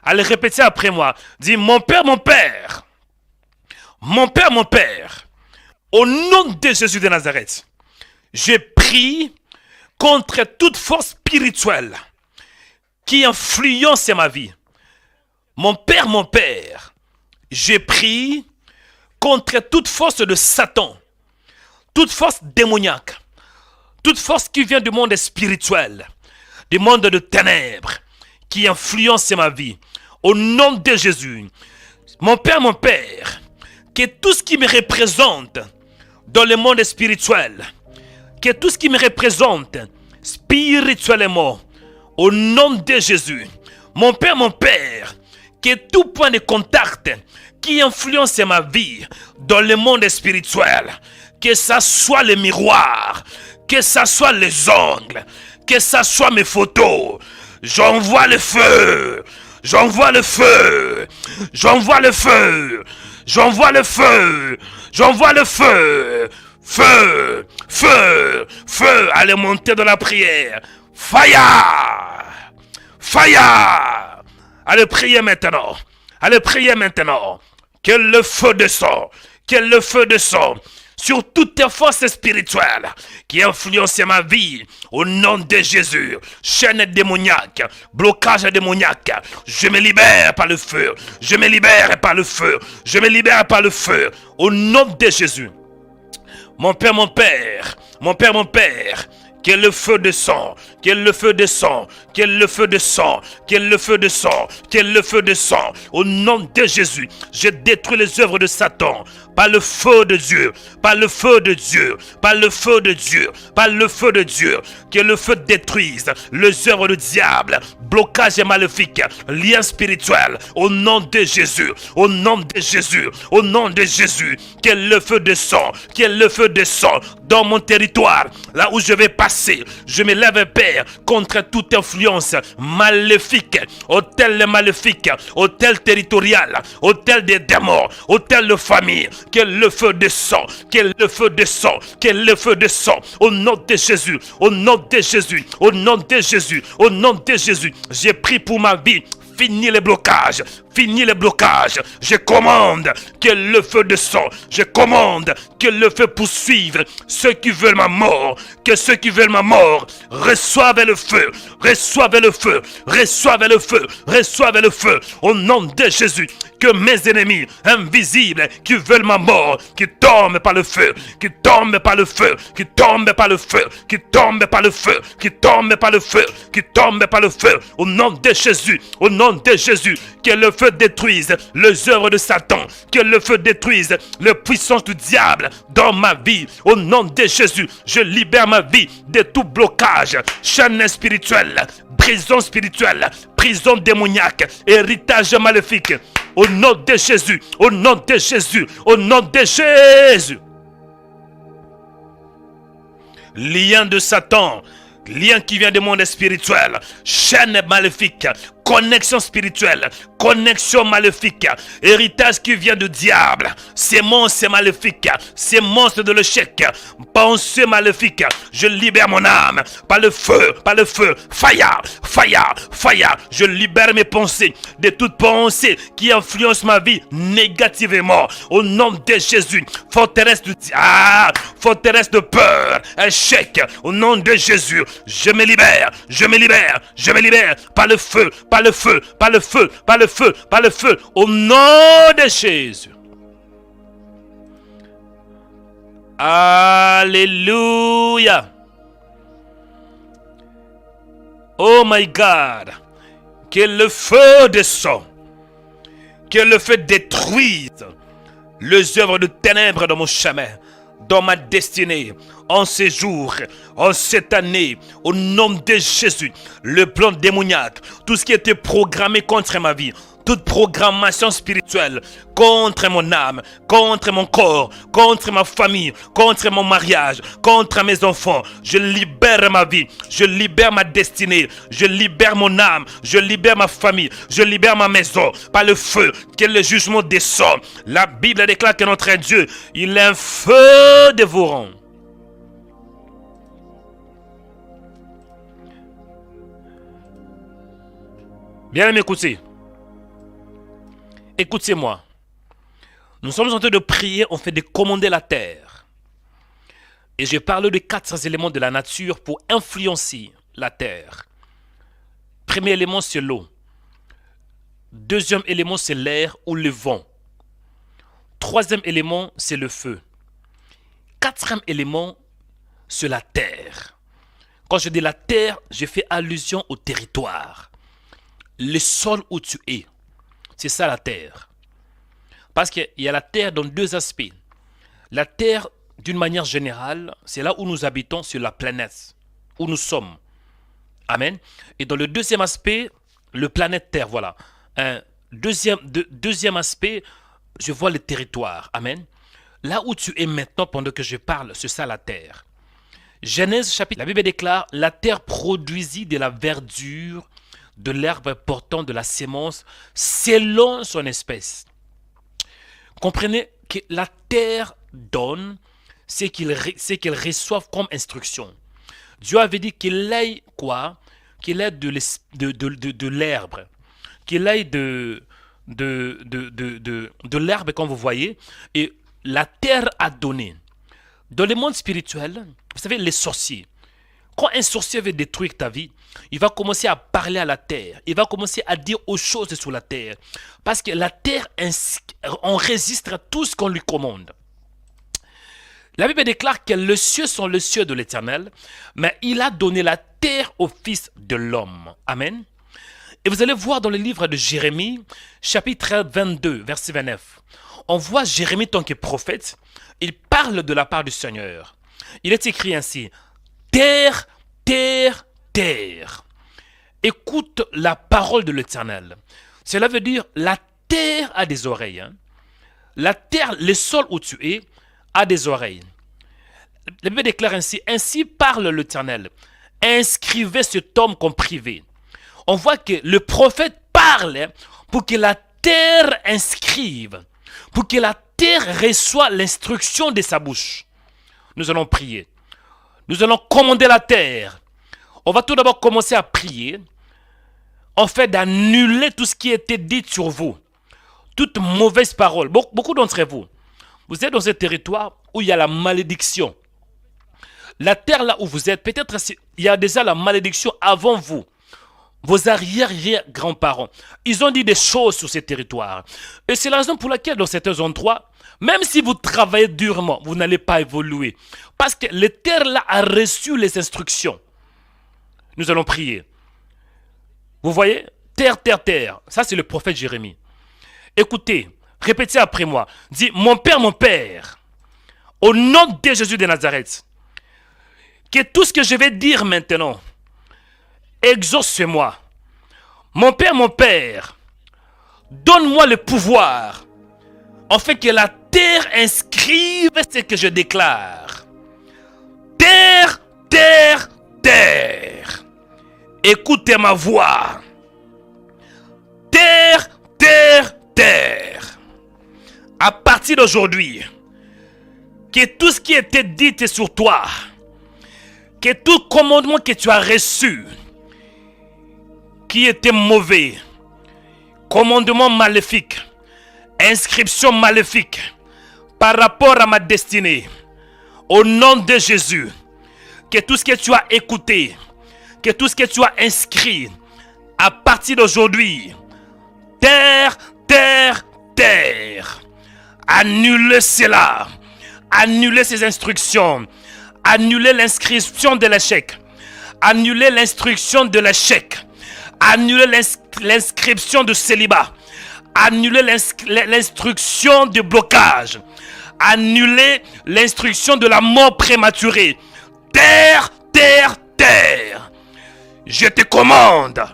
Allez répéter après moi. Dis, mon Père, mon Père. Mon Père, mon Père. Au nom de Jésus de Nazareth, je prie contre toute force spirituelle qui influence ma vie. Mon Père, je prie contre toute force de Satan, toute force démoniaque, toute force qui vient du monde spirituel, du monde de ténèbres, qui influence ma vie. Au nom de Jésus, mon Père, que tout ce qui me représente dans le monde spirituel, que tout ce qui me représente spirituellement, au nom de Jésus, mon Père, que tout point de contact qui influence ma vie dans le monde spirituel, que ça soit le miroir, que ça soit les ongles, que ça soit mes photos, j'envoie le feu, j'envoie le feu, j'envoie le feu, j'envoie le feu, j'envoie le feu, feu, feu, feu, allez monter dans la prière, fire, fire, allez prier maintenant, que le feu descend, que le feu descend sur toute force spirituelle qui influence ma vie, au nom de Jésus. Chaîne démoniaque, blocage démoniaque, je me libère par le feu, je me libère par le feu, je me libère par le feu, au nom de Jésus. Mon Père, que le feu descend, que le feu descend, que le feu descend, que le feu descend, que le feu descend. Au nom de Jésus, je détruis les œuvres de Satan par le feu de Dieu, par le feu de Dieu, par le feu de Dieu, par le feu de Dieu. Que le feu détruise les œuvres du diable, blocage maléfique, lien spirituel. Au nom de Jésus, au nom de Jésus, au nom de Jésus, que le feu descend, que le feu descend dans mon territoire, là où je vais passer. Je me lève, Père, contre toute influence maléfique, hôtel maléfique, hôtel territorial, hôtel des démons, hôtel de famille. Que le feu descend, que le feu descend, que le feu descend. Au nom de Jésus, au nom de Jésus, au nom de Jésus, au nom de Jésus. J'ai pris pour ma vie. Fini les blocages, fini les blocages. Je commande que le feu descend. Je commande que le feu poursuive ceux qui veulent ma mort. Que ceux qui veulent ma mort reçoivent le feu, reçoivent le feu, reçoivent le feu, reçoivent le feu. Au nom de Jésus, que mes ennemis invisibles qui veulent ma mort, qui tombent par le feu, qui tombent par le feu, qui tombent par le feu, qui tombent par le feu, qui tombent par le feu, qui tombent par le feu. Au nom de Jésus, au nom de Jésus, que le feu détruise les œuvres de Satan, que le feu détruise les puissances du diable dans ma vie. Au nom de Jésus, je libère ma vie de tout blocage, chaîne spirituelle, prison spirituelle, prison démoniaque, héritage maléfique. Au nom de Jésus, au nom de Jésus, au nom de Jésus. Lien de Satan, lien qui vient du monde spirituel, chaîne maléfique, connexion spirituelle, connexion maléfique, héritage qui vient du diable, sémence maléfique, sémence de l'échec, pensée maléfique. Je libère mon âme par le feu, fire, fire, fire. Je libère mes pensées de toute pensée qui influence ma vie négativement. Au nom de Jésus, forteresse du diable, forteresse de peur, échec. Au nom de Jésus, je me libère, je me libère, je me libère par le feu, par le feu, par le feu, par le feu, par le feu, au nom de Jésus. Alléluia. Oh my God. Que le feu descend. Que le feu détruise les œuvres de ténèbres dans mon chemin, dans ma destinée, en ces jours, en cette année, au nom de Jésus. Le plan démoniaque, tout ce qui était programmé contre ma vie, toute programmation spirituelle contre mon âme, contre mon corps, contre ma famille, contre mon mariage, contre mes enfants. Je libère ma vie, je libère ma destinée, je libère mon âme, je libère ma famille, je libère ma maison par le feu, que le jugement descend. La Bible déclare que notre Dieu, il est un feu dévorant. Bien m'écoutez. Écoutez-moi. Nous sommes en train de prier, on fait de commander la terre. Et je parle de 4 éléments de la nature pour influencer la terre. Premier élément, c'est l'eau. Deuxième élément, c'est l'air ou le vent. Troisième élément, c'est le feu. Quatrième élément, c'est la terre. Quand je dis la terre, je fais allusion au territoire. Le sol où tu es. C'est ça la terre. Parce qu'il y a la terre dans 2 aspects. La terre, d'une manière générale, c'est là où nous habitons sur la planète, où nous sommes. Amen. Et dans le deuxième aspect, le planète Terre, voilà. Un deuxième aspect, je vois le territoire. Amen. Là où tu es maintenant pendant que je parle, c'est ça la terre. Genèse chapitre, la Bible déclare, la terre produisit de la verdure, de l'herbe portant de la sémence selon son espèce. Comprenez que la terre donne ce qu'elle reçoive comme instruction. Dieu avait dit qu'il ait quoi? Qu'il ait de l'herbe, qu'il ait de l'herbe comme vous voyez, et la terre a donné. Dans le monde spirituel, vous savez, les sorciers, quand un sorcier veut détruire ta vie, il va commencer à parler à la terre. Il va commencer à dire aux choses sur la terre. Parce que la terre enregistre tout ce qu'on lui commande. La Bible déclare que les cieux sont les cieux de l'Éternel, mais il a donné la terre au Fils de l'homme. Amen. Et vous allez voir dans le livre de Jérémie, chapitre 22, verset 29. On voit Jérémie tant que prophète. Il parle de la part du Seigneur. Il est écrit ainsi. Terre, terre, terre. Écoute la parole de l'Éternel. Cela veut dire la terre a des oreilles. Hein? La terre, le sol où tu es, a des oreilles. La Bible déclare ainsi. Ainsi parle l'Éternel. Inscrivez cet homme comme privé. On voit que le prophète parle pour que la terre inscrive. Pour que la terre reçoive l'instruction de sa bouche. Nous allons prier. Nous allons commander la terre. On va tout d'abord commencer à prier. En fait, d'annuler tout ce qui était dit sur vous. Toute mauvaise parole. Beaucoup d'entre vous, vous êtes dans ce territoire où il y a la malédiction. La terre là où vous êtes, peut-être il y a déjà la malédiction avant vous. Vos arrière-grands-parents, ils ont dit des choses sur ce territoire. Et c'est la raison pour laquelle dans certains endroits, même si vous travaillez durement, vous n'allez pas évoluer. Parce que le terre là a reçu les instructions. Nous allons prier. Vous voyez? Terre, terre, terre. Ça, c'est le prophète Jérémie. Écoutez, répétez après moi. Dis, mon Père, au nom de Jésus de Nazareth, que tout ce que je vais dire maintenant, exauce-moi. Mon Père, donne-moi le pouvoir, afin que la terre inscrive ce que je déclare. Terre, terre, terre. Écoutez ma voix. Terre, terre, terre. À partir d'aujourd'hui, que tout ce qui était dit sur toi, que tout commandement que tu as reçu, qui était mauvais, commandement maléfique, inscription maléfique, par rapport à ma destinée, au nom de Jésus, que tout ce que tu as écouté, que tout ce que tu as inscrit, à partir d'aujourd'hui, terre, terre, terre, annulez cela, annulez ces instructions, annulez l'inscription de l'échec, annulez l'instruction de l'échec, annulez l'inscription de célibat, annulez l'instruction de blocage, annulez l'instruction de la mort prématurée. Terre, terre, terre. Je te commande,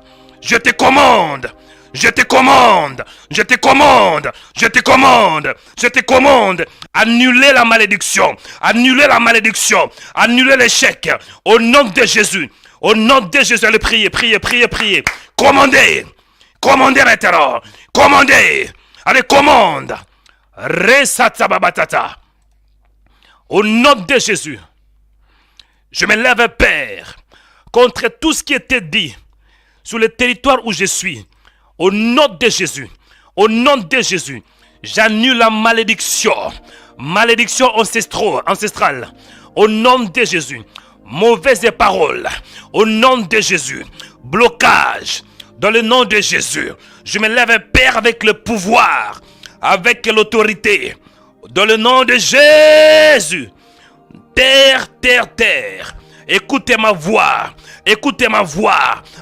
je te commande, je te commande, je te commande, je te commande, annulez la malédiction, annulez la malédiction, annulez l'échec, au nom de Jésus, au nom de Jésus, allez prier, prier, prier, prier, commandez, commandez maintenant, commandez, allez commande, Resatsababatata, au nom de Jésus, je me lève, Père, contre tout ce qui était dit sur le territoire où je suis. Au nom de Jésus, au nom de Jésus, j'annule la malédiction, malédiction ancestrale. Au nom de Jésus, mauvaises paroles. Au nom de Jésus, blocage. Dans le nom de Jésus, je me lève, Père, avec le pouvoir, avec l'autorité. Dans le nom de Jésus. Terre, terre, terre, écoutez ma voix,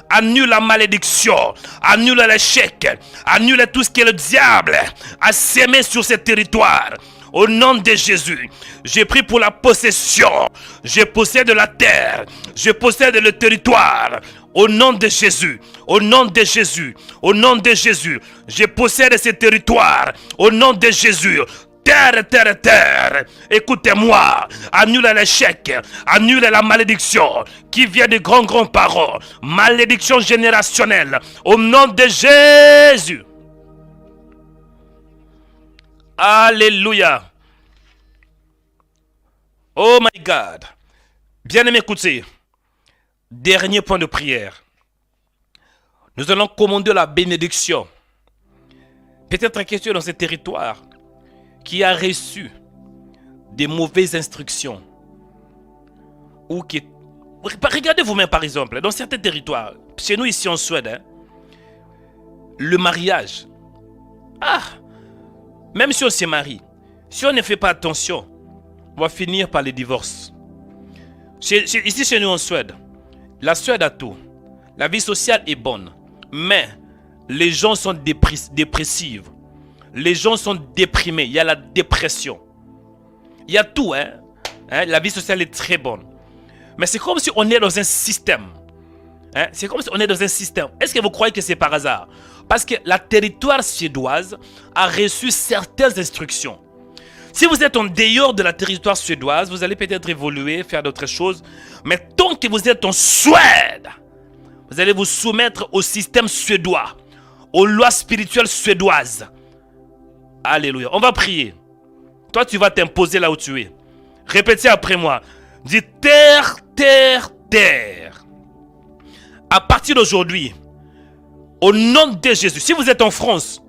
annule la malédiction, annule l'échec, annule tout ce que le diable a sémé sur ce territoire. Au nom de Jésus, j'ai pris pour la possession, je possède la terre, je possède le territoire. Au nom de Jésus, au nom de Jésus, au nom de Jésus, je possède ce territoire. Au nom de Jésus. Terre, terre, terre, écoutez-moi, annule l'échec, annule la malédiction qui vient de grands parents, malédiction générationnelle, au nom de Jésus. Alléluia. Oh my God. Bien-aimé, écoutez, dernier point de prière. Nous allons commander la bénédiction. Peut-être un question dans ce territoire qui a reçu des mauvaises instructions ou qui... Regardez vous-même par exemple, dans certains territoires, chez nous ici en Suède, le mariage, même si on se marie, si on ne fait pas attention, on va finir par le divorce. Ici chez nous en Suède, la Suède a tout, la vie sociale est bonne, mais les gens sont dépressifs. Les gens sont déprimés, il y a la dépression. Il y a tout, la vie sociale est très bonne. Mais c'est comme si on est dans un système. C'est comme si on est dans un système. Est-ce que vous croyez que c'est par hasard? Parce que la territoire suédoise a reçu certaines instructions. Si vous êtes en dehors de la territoire suédoise, vous allez peut-être évoluer, faire d'autres choses. Mais tant que vous êtes en Suède, vous allez vous soumettre au système suédois, aux lois spirituelles suédoises. Alléluia. On va prier. Toi, tu vas t'imposer là où tu es. Répétez après moi. Dis terre, terre, terre. À partir d'aujourd'hui, au nom de Jésus, si vous êtes en France,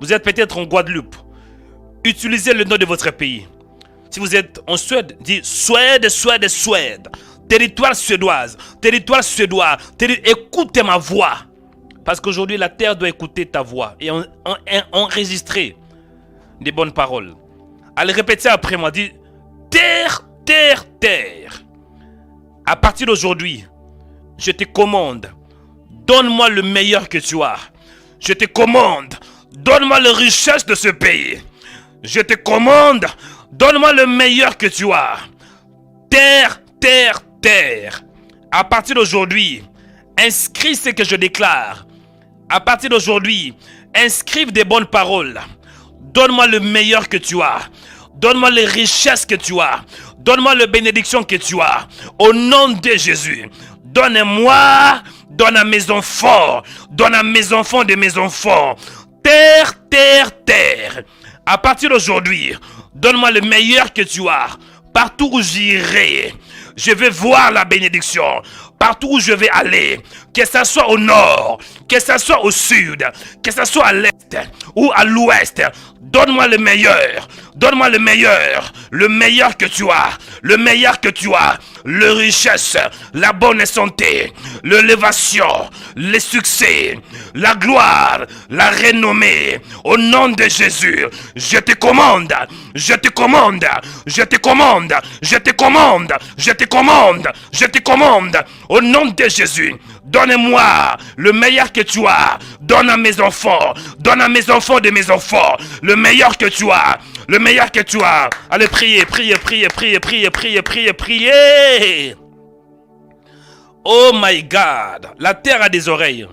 vous êtes peut-être en Guadeloupe, utilisez le nom de votre pays. Si vous êtes en Suède, dis Suède, Suède, Suède. Territoire suédoise, territoire suédois. Écoutez ma voix. Parce qu'aujourd'hui, la terre doit écouter ta voix et enregistrer des bonnes paroles. Allez, répétez après moi. Dis terre, terre, terre. À partir d'aujourd'hui, je te commande, donne-moi le meilleur que tu as. Je te commande, donne-moi les richesses de ce pays. Je te commande, donne-moi le meilleur que tu as. Terre, terre, terre. À partir d'aujourd'hui, inscris ce que je déclare. À partir d'aujourd'hui, inscrive des bonnes paroles. Donne-moi le meilleur que tu as. Donne-moi les richesses que tu as. Donne-moi les bénédictions que tu as. Au nom de Jésus. Donne-moi, donne à mes enfants. Donne à mes enfants de mes enfants. Terre, terre, terre. À partir d'aujourd'hui, donne-moi le meilleur que tu as. Partout où j'irai, je vais voir la bénédiction. Partout où je vais aller, que ce soit au nord, que ce soit au sud, que ce soit à l'est ou à l'ouest, donne-moi le meilleur. Donne-moi le meilleur que tu as, le meilleur que tu as, le richesse, la bonne santé, l'élévation, le succès, la gloire, la renommée. Au nom de Jésus, je te commande, je te commande, je te commande, je te commande, je te commande, je te commande. Au nom de Jésus, donne-moi le meilleur que tu as. Donne à mes enfants, donne à mes enfants de mes enfants, le meilleur que tu as. Le meilleur que tu as. Allez, priez, priez, priez, priez, priez, priez, priez, priez. Oh my God. La terre a des oreilles.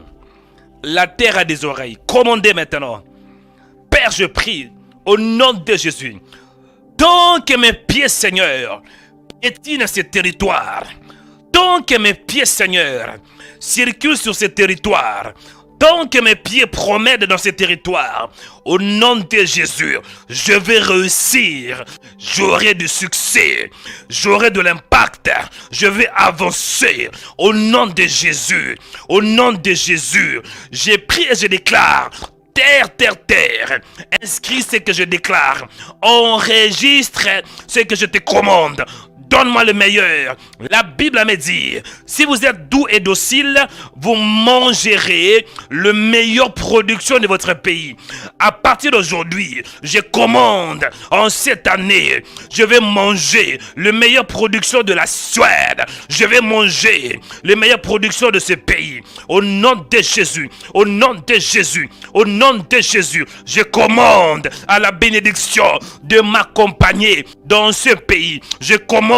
La terre a des oreilles. Commandez maintenant. Père, je prie au nom de Jésus. Tant que mes pieds, Seigneur, piétinent ces territoires, tant que mes pieds, Seigneur, circulent sur ces territoires, tant que mes pieds promènent dans ces territoires, au nom de Jésus, je vais réussir, j'aurai du succès, j'aurai de l'impact, je vais avancer, au nom de Jésus, au nom de Jésus, j'ai prié et je déclare, terre, terre, terre, inscris ce que je déclare, enregistre ce que je te commande. Donne-moi le meilleur. La Bible me dit, si vous êtes doux et docile, vous mangerez le meilleure production de votre pays. À partir d'aujourd'hui, je commande en cette année, je vais manger le meilleure production de la Suède. Je vais manger les meilleures productions de ce pays. Au nom de Jésus, au nom de Jésus, au nom de Jésus, je commande à la bénédiction de m'accompagner dans ce pays. Je commande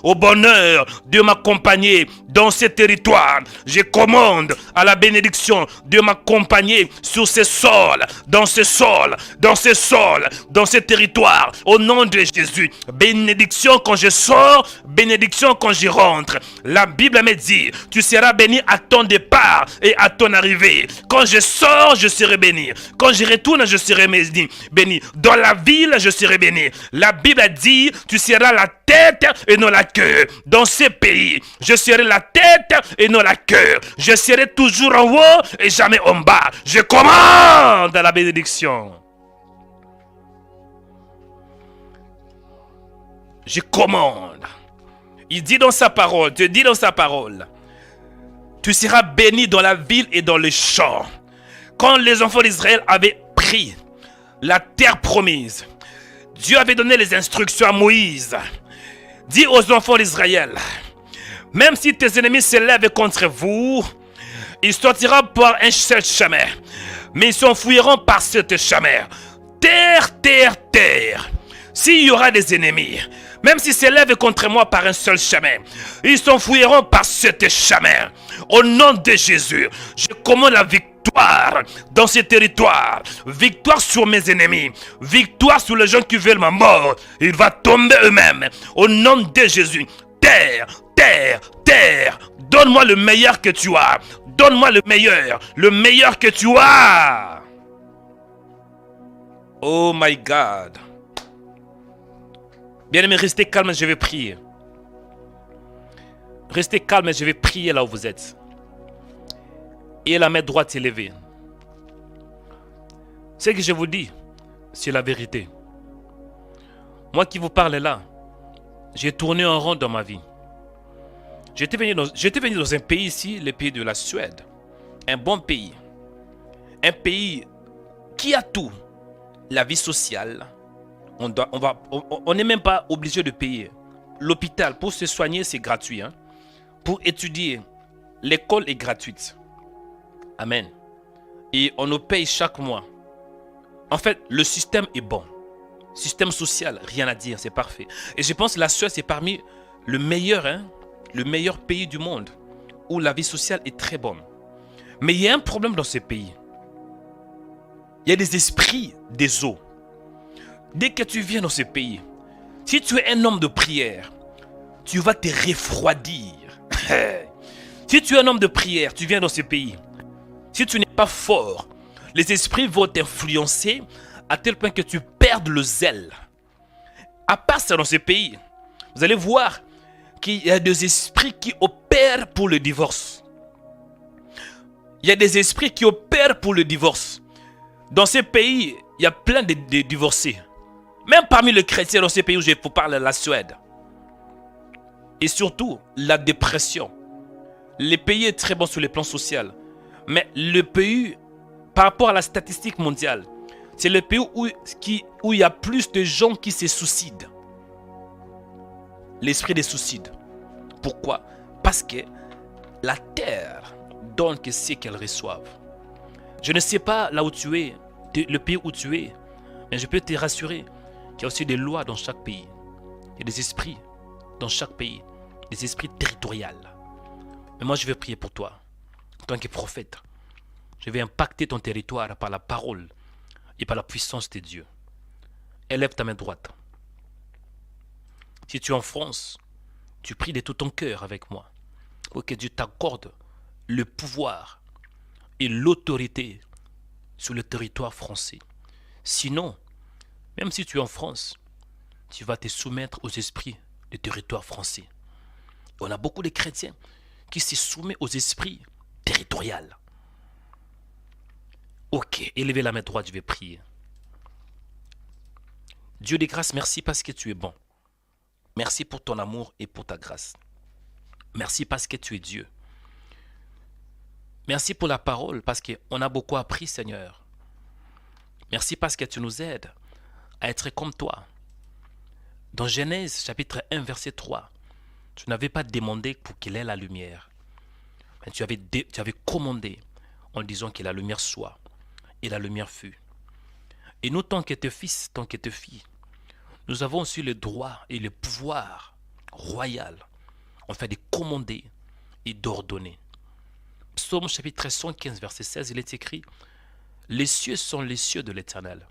au bonheur de m'accompagner dans ce territoire. Je commande à la bénédiction de m'accompagner sur ce sol, dans ce sol, dans ce sol, dans ce territoire. Au nom de Jésus, bénédiction quand je sors, bénédiction quand je rentre. La Bible me dit, tu seras béni à ton départ et à ton arrivée. Quand je sors, je serai béni. Quand je retourne, je serai béni. Dans la ville, je serai béni. La Bible dit, tu seras la tête et non la queue. Dans ce pays, je serai la tête et non la queue. Je serai toujours en haut et jamais en bas. Je commande la bénédiction. Je commande. Il dit dans sa parole, Dieu dit dans sa parole, tu seras béni dans la ville et dans les champs. Quand les enfants d'Israël avaient pris la terre promise, Dieu avait donné les instructions à Moïse. Dis aux enfants d'Israël, même si tes ennemis s'élèvent contre vous, ils sortiront par un seul chemin, mais ils s'enfuiront par ce chemin. Terre, terre, terre. S'il y aura des ennemis, même s'ils s'élèvent contre moi par un seul chemin, ils s'enfuiront par ce chemin. Au nom de Jésus, je commande la victoire dans ce territoire, victoire sur mes ennemis, victoire sur les gens qui veulent ma mort. Il va tomber eux-mêmes. Au nom de Jésus, terre, terre, terre, donne-moi le meilleur que tu as. Donne-moi le meilleur que tu as. Oh my God. Bien-aimés, restez calme, je vais prier. Restez calme, je vais prier là où vous êtes. Et la main droite élevée. Ce que je vous dis, c'est la vérité. Moi qui vous parle là, j'ai tourné en rond dans ma vie. J'étais venu dans un pays ici, le pays de la Suède. Un bon pays. Un pays qui a tout. La vie sociale. On n'est même pas obligé de payer. L'hôpital, pour se soigner, c'est gratuit. Hein? Pour étudier, l'école est gratuite. Amen. Et on nous paye chaque mois. En fait, le système est bon. Système social, rien à dire, c'est parfait. Et je pense que la Suède, c'est parmi le meilleur pays du monde où la vie sociale est très bonne. Mais il y a un problème dans ce pays. Il y a des esprits des eaux. Dès que tu viens dans ce pays, si tu es un homme de prière, tu vas te refroidir. Si tu es un homme de prière, tu viens dans ce pays. Si tu n'es pas fort, les esprits vont t'influencer à tel point que tu perdes le zèle. À part ça, dans ce pays, vous allez voir qu'il y a des esprits qui opèrent pour le divorce. Il y a des esprits qui opèrent pour le divorce. Dans ce pays, il y a plein de divorcés. Même parmi les chrétiens dans ce pays où je vous parle, la Suède. Et surtout, la dépression. Le pays est très bon sur le plan social. Mais le pays, par rapport à la statistique mondiale, c'est le pays où il y a plus de gens qui se suicident. L'esprit des suicides. Pourquoi? Parce que la terre donne que ce qu'elle reçoive. Je ne sais pas là où tu es, le pays où tu es, mais je peux te rassurer qu'il y a aussi des lois dans chaque pays. Il y a des esprits dans chaque pays, des esprits territoriaux. Mais moi, je vais prier pour toi, en tant que prophète. Je vais impacter ton territoire par la parole et par la puissance de Dieu. Élève ta main droite. Si tu es en France, tu pries de tout ton cœur avec moi pour que Dieu t'accorde le pouvoir et l'autorité sur le territoire français. Sinon, même si tu es en France, tu vas te soumettre aux esprits du territoire français. Et on a beaucoup de chrétiens qui se soumettent aux esprits territoriaux. Ok, élevez la main droite, je vais prier. Dieu de grâce, merci parce que tu es bon. Merci pour ton amour et pour ta grâce. Merci parce que tu es Dieu. Merci pour la parole parce qu'on a beaucoup appris, Seigneur. Merci parce que tu nous aides à être comme toi. Dans Genèse chapitre 1 verset 3, tu n'avais pas demandé pour qu'il ait la lumière. Mais tu avais commandé en disant que la lumière soit. Et la lumière fut. Et nous, tant que tes fils, tant que tes filles, nous avons aussi le droit et le pouvoir royal, en fait, de commander et d'ordonner. Psaume chapitre 115 verset 16, il est écrit « Les cieux sont les cieux de l'Éternel,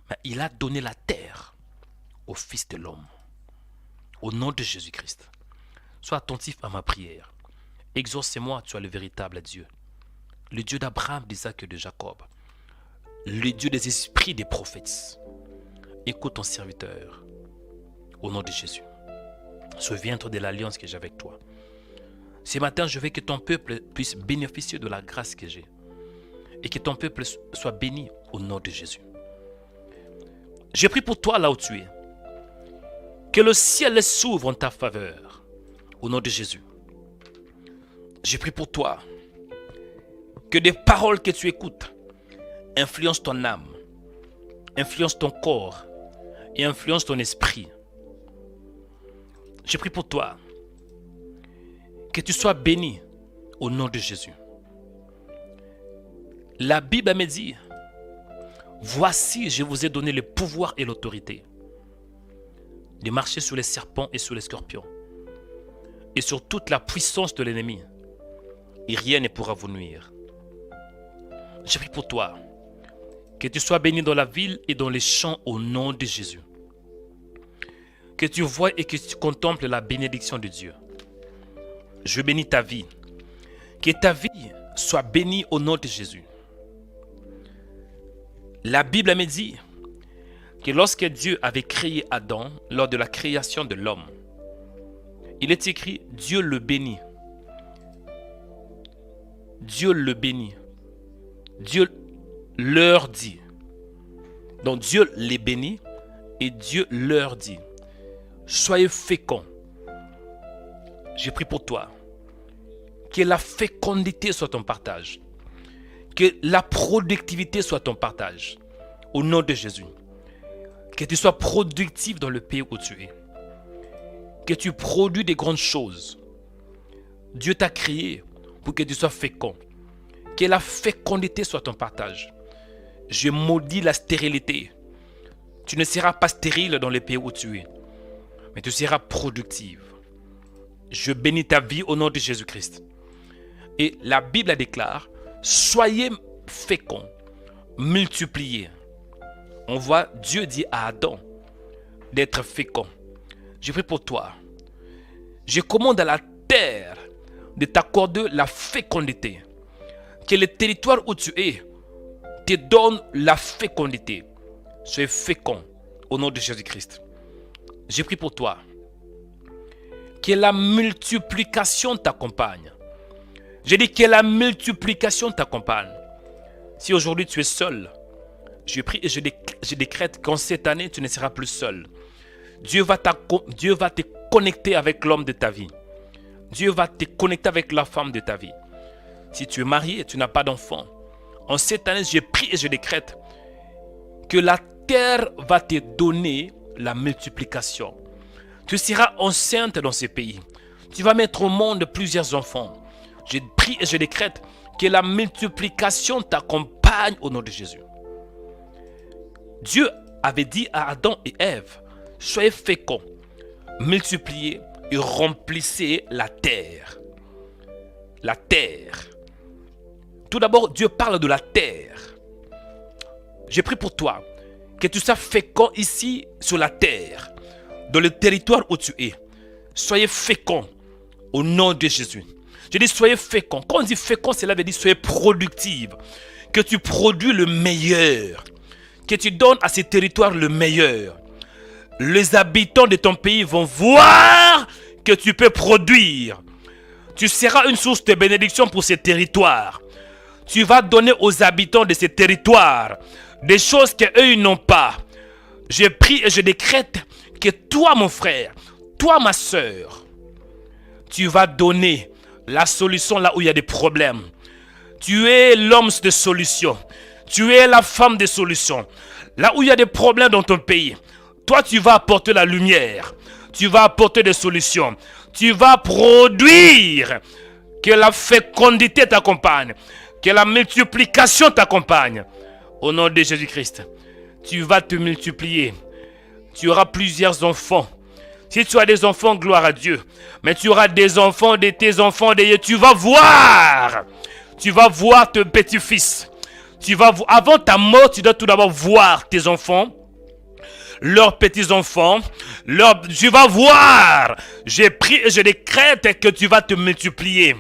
mais il a donné la terre au Fils de l'homme. » Au nom de Jésus-Christ, sois attentif à ma prière. Exauce-moi, tu es le véritable Dieu, le Dieu d'Abraham, d'Isaac et de Jacob, le Dieu des esprits des prophètes. Écoute ton serviteur, au nom de Jésus. Souviens-toi de l'alliance que j'ai avec toi. Ce matin, je veux que ton peuple puisse bénéficier de la grâce que j'ai. Et que ton peuple soit béni au nom de Jésus. Je prie pour toi là où tu es. Que le ciel s'ouvre en ta faveur. Au nom de Jésus. Je prie pour toi. Que des paroles que tu écoutes influencent ton âme, influencent ton corps et influencent ton esprit. Je prie pour toi. Que tu sois béni au nom de Jésus. La Bible me dit, voici, je vous ai donné le pouvoir et l'autorité de marcher sur les serpents et sur les scorpions et sur toute la puissance de l'ennemi, et rien ne pourra vous nuire. Je prie pour toi, que tu sois béni dans la ville et dans les champs au nom de Jésus. Que tu vois et que tu contemples la bénédiction de Dieu. Je bénis ta vie. Que ta vie soit bénie au nom de Jésus. La Bible me dit que lorsque Dieu avait créé Adam, lors de la création de l'homme, il est écrit, Dieu le bénit. Dieu le bénit. Dieu leur dit. Donc Dieu les bénit et Dieu leur dit, soyez féconds. Je prie pour toi. Que la fécondité soit ton partage. Que la productivité soit ton partage. Au nom de Jésus. Que tu sois productif dans le pays où tu es. Que tu produis des grandes choses. Dieu t'a créé pour que tu sois fécond. Que la fécondité soit ton partage. Je maudis la stérilité. Tu ne seras pas stérile dans le pays où tu es. Mais tu seras productive. Je bénis ta vie au nom de Jésus-Christ. Et la Bible déclare, soyez féconds, multipliez. On voit Dieu dit à Adam d'être fécond. Je prie pour toi. Je commande à la terre de t'accorder la fécondité. Que le territoire où tu es te donne la fécondité. Sois fécond au nom de Jésus-Christ. Je prie pour toi. Que la multiplication t'accompagne. Je dis que la multiplication t'accompagne. Si aujourd'hui tu es seul, je prie et je décrète qu'en cette année tu ne seras plus seul. Dieu va te connecter avec l'homme de ta vie. Dieu va te connecter avec la femme de ta vie. Si tu es marié et tu n'as pas d'enfant, en cette année je prie et je décrète que la terre va te donner la multiplication. Tu seras enceinte dans ce pays. Tu vas mettre au monde plusieurs enfants. Je prie et je décrète que la multiplication t'accompagne au nom de Jésus. Dieu avait dit à Adam et Ève, soyez féconds, multipliez et remplissez la terre. La terre. Tout d'abord, Dieu parle de la terre. Je prie pour toi, que tu sois fécond ici sur la terre, dans le territoire où tu es. Soyez fécond au nom de Jésus. Je dis soyez fécond. Quand on dit fécond, cela veut dire soyez productive. Que tu produis le meilleur. Que tu donnes à ces territoires le meilleur. Les habitants de ton pays vont voir que tu peux produire. Tu seras une source de bénédiction pour ces territoires. Tu vas donner aux habitants de ces territoires des choses qu'eux ils n'ont pas. Je prie et je décrète que toi mon frère, toi ma soeur, tu vas donner la solution là où il y a des problèmes. Tu es l'homme de solution. Tu es la femme de solution. Là où il y a des problèmes dans ton pays, toi tu vas apporter la lumière. Tu vas apporter des solutions. Tu vas produire. Que la fécondité t'accompagne. Que la multiplication t'accompagne. Au nom de Jésus-Christ, tu vas te multiplier. Tu auras plusieurs enfants. Si tu as des enfants, gloire à Dieu. Mais tu auras des enfants, de tes enfants, tu vas voir. Tu vas voir tes petits-fils. Avant ta mort, tu dois tout d'abord voir tes enfants. Leurs petits-enfants. Tu vas voir. J'ai pris et je décrète que tu vas te multiplier.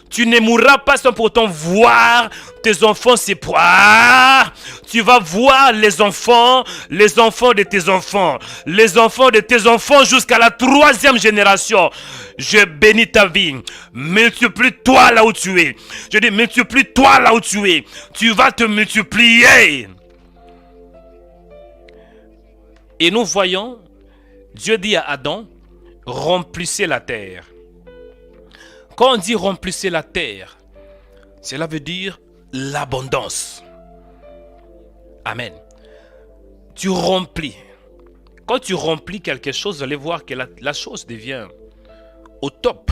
Tu ne mourras pas sans pourtant voir tes enfants s'époir. Tu vas voir les enfants de tes enfants, les enfants de tes enfants jusqu'à la 3e génération. Je bénis ta vie. Multiplie-toi là où tu es. Je dis multiplie-toi là où tu es. Tu vas te multiplier. Et nous voyons, Dieu dit à Adam, remplissez la terre. Quand on dit remplissez la terre, cela veut dire l'abondance. Amen. Tu remplis. Quand tu remplis quelque chose, vous allez voir que la chose devient au top.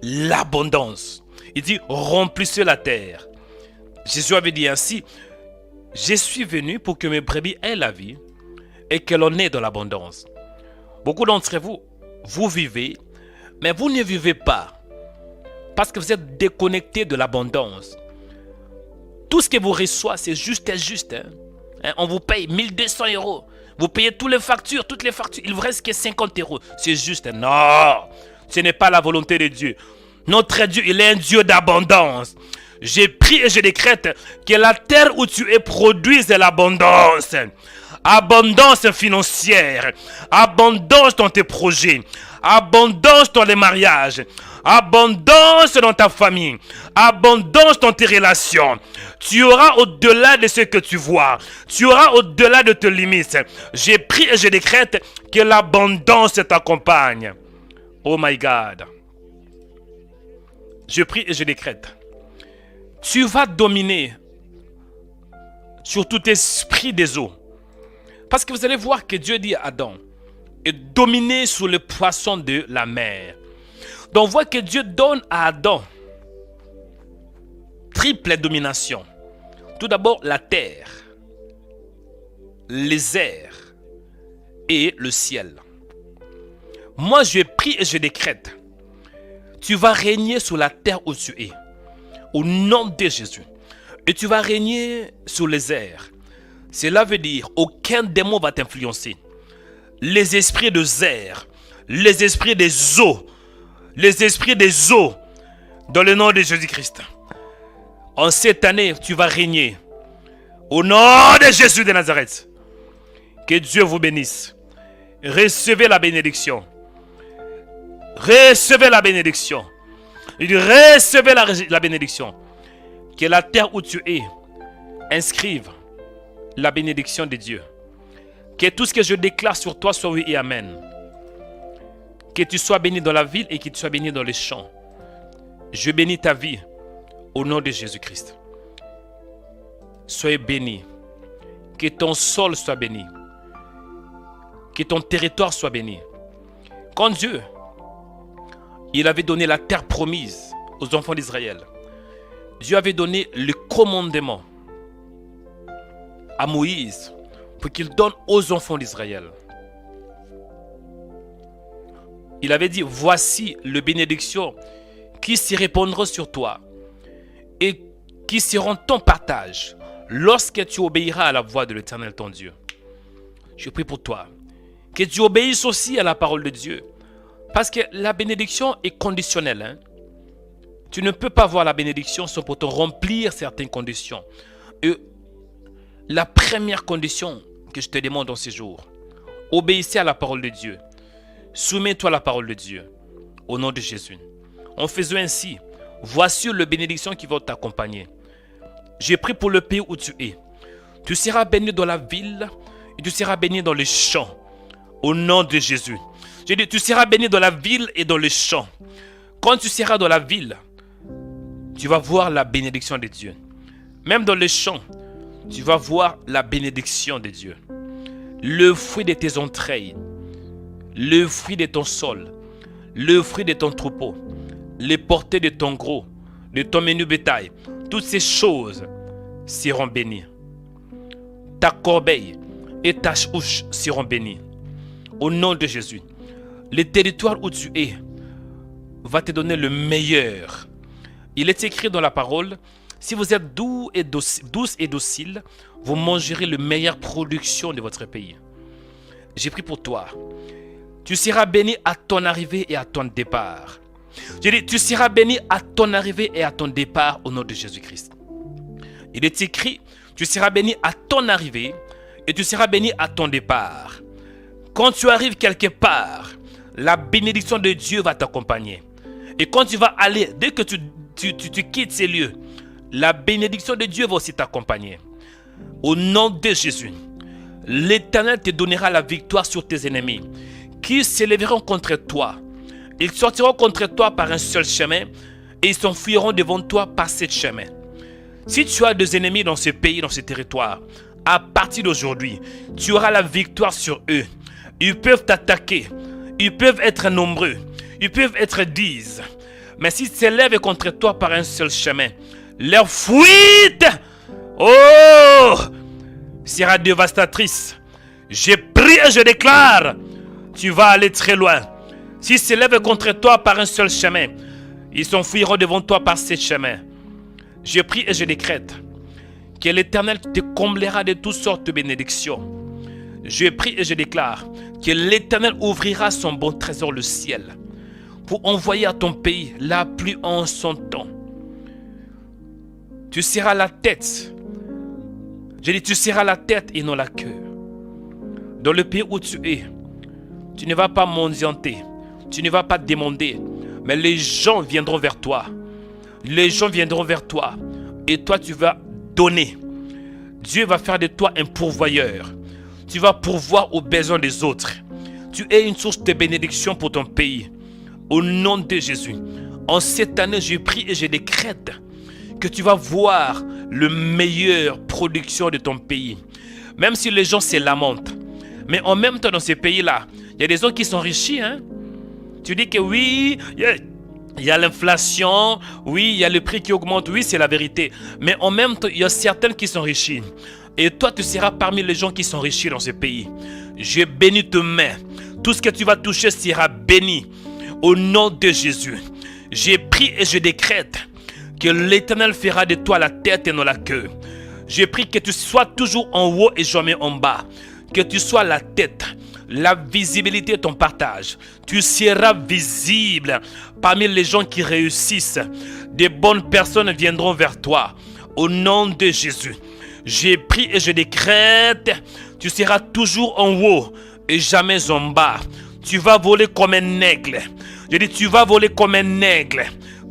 L'abondance. Il dit remplissez la terre. Jésus avait dit ainsi, je suis venu pour que mes brebis aient la vie et que l'on ait de l'abondance. Beaucoup d'entre vous, vous vivez, mais vous ne vivez pas parce que vous êtes déconnecté de l'abondance. Tout ce que vous recevez, c'est juste et juste. On vous paye 1200 euros. Vous payez toutes les factures. Il ne vous reste que 50 euros. C'est juste. Non, ce n'est pas la volonté de Dieu. Notre Dieu, il est un Dieu d'abondance. J'ai pris et je décrète que la terre où tu es produise de l'abondance. Abondance financière, abondance dans tes projets, abondance dans les mariages, abondance dans ta famille, abondance dans tes relations. Tu auras au-delà de ce que tu vois, tu auras au-delà de tes limites. J'ai pris et je décrète que l'abondance t'accompagne. Oh my God. Je prie et je décrète. Tu vas dominer sur tout esprit des eaux. Parce que vous allez voir que Dieu dit à Adam, et dominer sur les poissons de la mer. Donc on voit que Dieu donne à Adam triple domination. Tout d'abord la terre, les airs et le ciel. Moi je prie et je décrète, tu vas régner sur la terre où tu es, au nom de Jésus. Et tu vas régner sur les airs. Cela veut dire aucun démon va t'influencer. Les esprits de Zer, les esprits des eaux, dans le nom de Jésus-Christ. En cette année, tu vas régner. Au nom de Jésus de Nazareth. Que Dieu vous bénisse. Recevez la bénédiction. Recevez la bénédiction. Recevez la bénédiction. Que la terre où tu es inscrive la bénédiction de Dieu. Que tout ce que je déclare sur toi soit oui et amen. Que tu sois béni dans la ville et que tu sois béni dans les champs. Je bénis ta vie au nom de Jésus-Christ. Soyez béni. Que ton sol soit béni. Que ton territoire soit béni. Quand Dieu, il avait donné la terre promise aux enfants d'Israël, Dieu avait donné le commandement à Moïse pour qu'il donne aux enfants d'Israël. Il avait dit, voici les bénédictions qui se répandront sur toi et qui seront ton partage lorsque tu obéiras à la voix de l'Éternel ton Dieu. Je prie pour toi, que tu obéisses aussi à la parole de Dieu. Parce que la bénédiction est conditionnelle. Hein? Tu ne peux pas voir la bénédiction sans pour te remplir certaines conditions. Et la première condition que je te demande dans ces jours, obéissez à la parole de Dieu. Soumets-toi à la parole de Dieu. Au nom de Jésus. En faisant ainsi, voici les bénédictions qui vont t'accompagner. J'ai prié pour le pays où tu es. Tu seras béni dans la ville et tu seras béni dans les champs. Au nom de Jésus. J'ai dit, tu seras béni dans la ville et dans les champs. Quand tu seras dans la ville, tu vas voir la bénédiction de Dieu. Même dans les champs, tu vas voir la bénédiction de Dieu. Le fruit de tes entrailles, le fruit de ton sol, le fruit de ton troupeau, les portées de ton gros, de ton menu bétail, toutes ces choses seront bénies. Ta corbeille et ta houche seront bénies. Au nom de Jésus, le territoire où tu es va te donner le meilleur. Il est écrit dans la parole, si vous êtes douce et docile, vous mangerez la meilleure production de votre pays. J'ai prié pour toi. Tu seras béni à ton arrivée et à ton départ. J'ai dit, tu seras béni à ton arrivée et à ton départ au nom de Jésus-Christ. Il est écrit, tu seras béni à ton arrivée et tu seras béni à ton départ. Quand tu arrives quelque part, la bénédiction de Dieu va t'accompagner. Et quand tu vas aller, dès que tu quittes ces lieux, la bénédiction de Dieu va aussi t'accompagner. Au nom de Jésus, l'Éternel te donnera la victoire sur tes ennemis qui s'élèveront contre toi. Ils sortiront contre toi par un seul chemin et ils s'enfuiront devant toi par sept chemins. Si tu as des ennemis dans ce pays, dans ce territoire, à partir d'aujourd'hui, tu auras la victoire sur eux. Ils peuvent t'attaquer, ils peuvent être nombreux, ils peuvent être 10. Mais s'ils s'élèvent contre toi par un seul chemin, leur fuite, sera dévastatrice. Je prie et je déclare, tu vas aller très loin. S'ils s'élèvent contre toi par un seul chemin, ils s'enfuiront devant toi par sept chemins. Je prie et je décrète que l'Éternel te comblera de toutes sortes de bénédictions. Je prie et je déclare que l'Éternel ouvrira son bon trésor, le ciel, pour envoyer à ton pays la pluie en son temps. Tu seras la tête. J'ai dit, tu seras la tête et non la queue. Dans le pays où tu es, tu ne vas pas mendianter, tu ne vas pas demander, mais les gens viendront vers toi. Les gens viendront vers toi et toi tu vas donner. Dieu va faire de toi un pourvoyeur. Tu vas pourvoir aux besoins des autres. Tu es une source de bénédiction pour ton pays. Au nom de Jésus, en cette année, je prie et je décrète que tu vas voir le meilleur production de ton pays. Même si les gens se lamentent. Mais en même temps, dans ces pays-là, il y a des gens qui sont enrichis. Hein? Tu dis que oui, il y a l'inflation, oui, il y a le prix qui augmente, oui, c'est la vérité. Mais en même temps, il y a certaines qui sont enrichies. Et toi, tu seras parmi les gens qui sont enrichis dans ce pays. Je bénis tes mains. Tout ce que tu vas toucher sera béni. Au nom de Jésus, j'ai pris et je décrète que l'Éternel fera de toi la tête et non la queue. J'ai pris que tu sois toujours en haut et jamais en bas. Que tu sois la tête. La visibilité est ton partage. Tu seras visible parmi les gens qui réussissent. Des bonnes personnes viendront vers toi. Au nom de Jésus, j'ai pris et je décrète, tu seras toujours en haut et jamais en bas. Tu vas voler comme un aigle. Je dis, tu vas voler comme un aigle.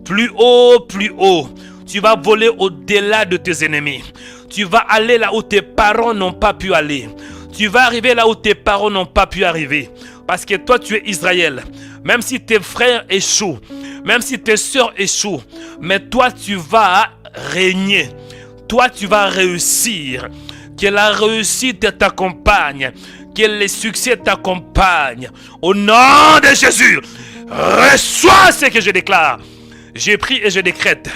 Plus haut, plus haut. Tu vas voler au-delà de tes ennemis. Tu vas aller là où tes parents n'ont pas pu aller. Tu vas arriver là où tes parents n'ont pas pu arriver. Parce que toi, tu es Israël. Même si tes frères échouent, même si tes soeurs échouent, mais toi, tu vas régner. Toi, tu vas réussir. Que la réussite t'accompagne. Que les succès t'accompagnent. Au nom de Jésus, reçois ce que je déclare. J'ai pris et je décrète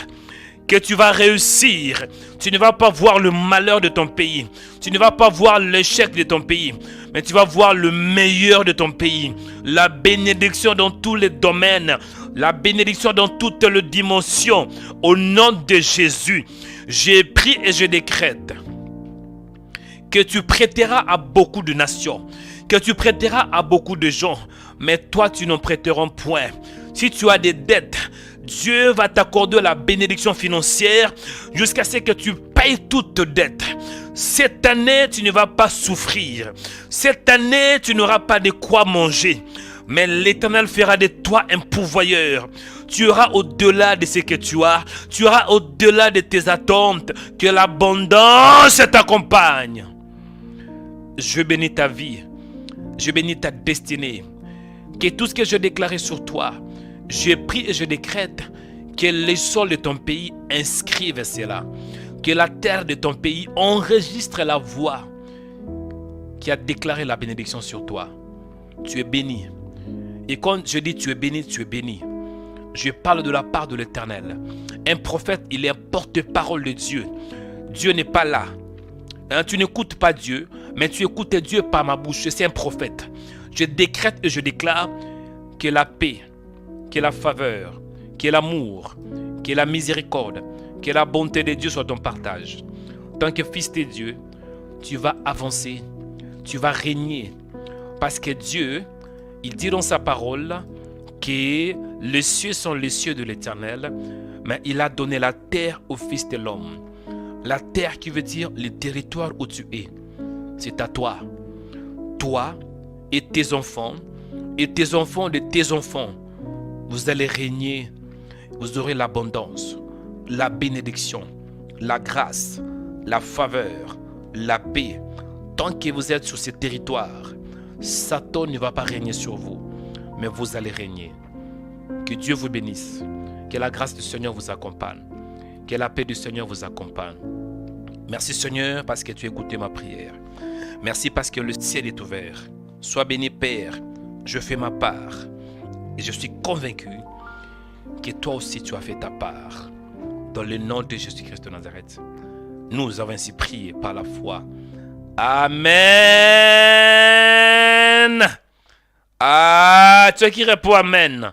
que tu vas réussir. Tu ne vas pas voir le malheur de ton pays. Tu ne vas pas voir l'échec de ton pays. Mais tu vas voir le meilleur de ton pays. La bénédiction dans tous les domaines. La bénédiction dans toutes les dimensions. Au nom de Jésus, J'ai pris et je décrète que tu prêteras à beaucoup de nations, que tu prêteras à beaucoup de gens, mais toi tu n'en prêteras point. Si tu as des dettes, Dieu va t'accorder la bénédiction financière jusqu'à ce que tu payes toutes tes dettes. Cette année, tu ne vas pas souffrir. Cette année, tu n'auras pas de quoi manger. Mais l'Éternel fera de toi un pourvoyeur. Tu auras au-delà de ce que tu as. Tu auras au-delà de tes attentes. Que l'abondance t'accompagne. Je bénis ta vie. Je bénis ta destinée. Que tout ce que je déclarais sur toi, je prie et je décrète que les sols de ton pays inscrivent cela. Que la terre de ton pays enregistre la voix qui a déclaré la bénédiction sur toi. Tu es béni. Et quand je dis tu es béni, tu es béni. Je parle de la part de l'Éternel. Un prophète, il est un porte-parole de Dieu. Dieu n'est pas là. Tu n'écoutes pas Dieu, mais tu écoutes Dieu par ma bouche. Je suis un prophète. Je décrète et je déclare que la paix, que la faveur, que l'amour, que la miséricorde, que la bonté de Dieu soit ton partage. Tant que fils de Dieu, tu vas avancer, tu vas régner. Parce que Dieu, il dit dans sa parole que les cieux sont les cieux de l'Éternel, mais il a donné la terre au Fils de l'homme. La terre qui veut dire le territoire où tu es. C'est à toi. Toi et tes enfants de tes enfants. Vous allez régner. Vous aurez l'abondance, la bénédiction, la grâce, la faveur, la paix. Tant que vous êtes sur ce territoire, Satan ne va pas régner sur vous, mais vous allez régner. Que Dieu vous bénisse. Que la grâce du Seigneur vous accompagne. Que la paix du Seigneur vous accompagne. Merci Seigneur parce que tu as écouté ma prière. Merci parce que le ciel est ouvert. Sois béni Père, je fais ma part. Et je suis convaincu que toi aussi tu as fait ta part. Dans le nom de Jésus-Christ de Nazareth. Nous avons ainsi prié par la foi. Amen. Ah, tu qui réponds Amen.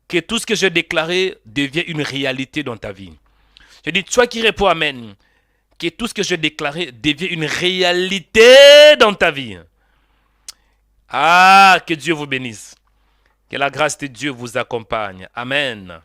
Que tout ce que j'ai déclaré devienne une réalité dans ta vie. Je dis, toi qui réponds Amen. Que tout ce que j'ai déclaré devienne une réalité dans ta vie. Ah, que Dieu vous bénisse. Que la grâce de Dieu vous accompagne. Amen.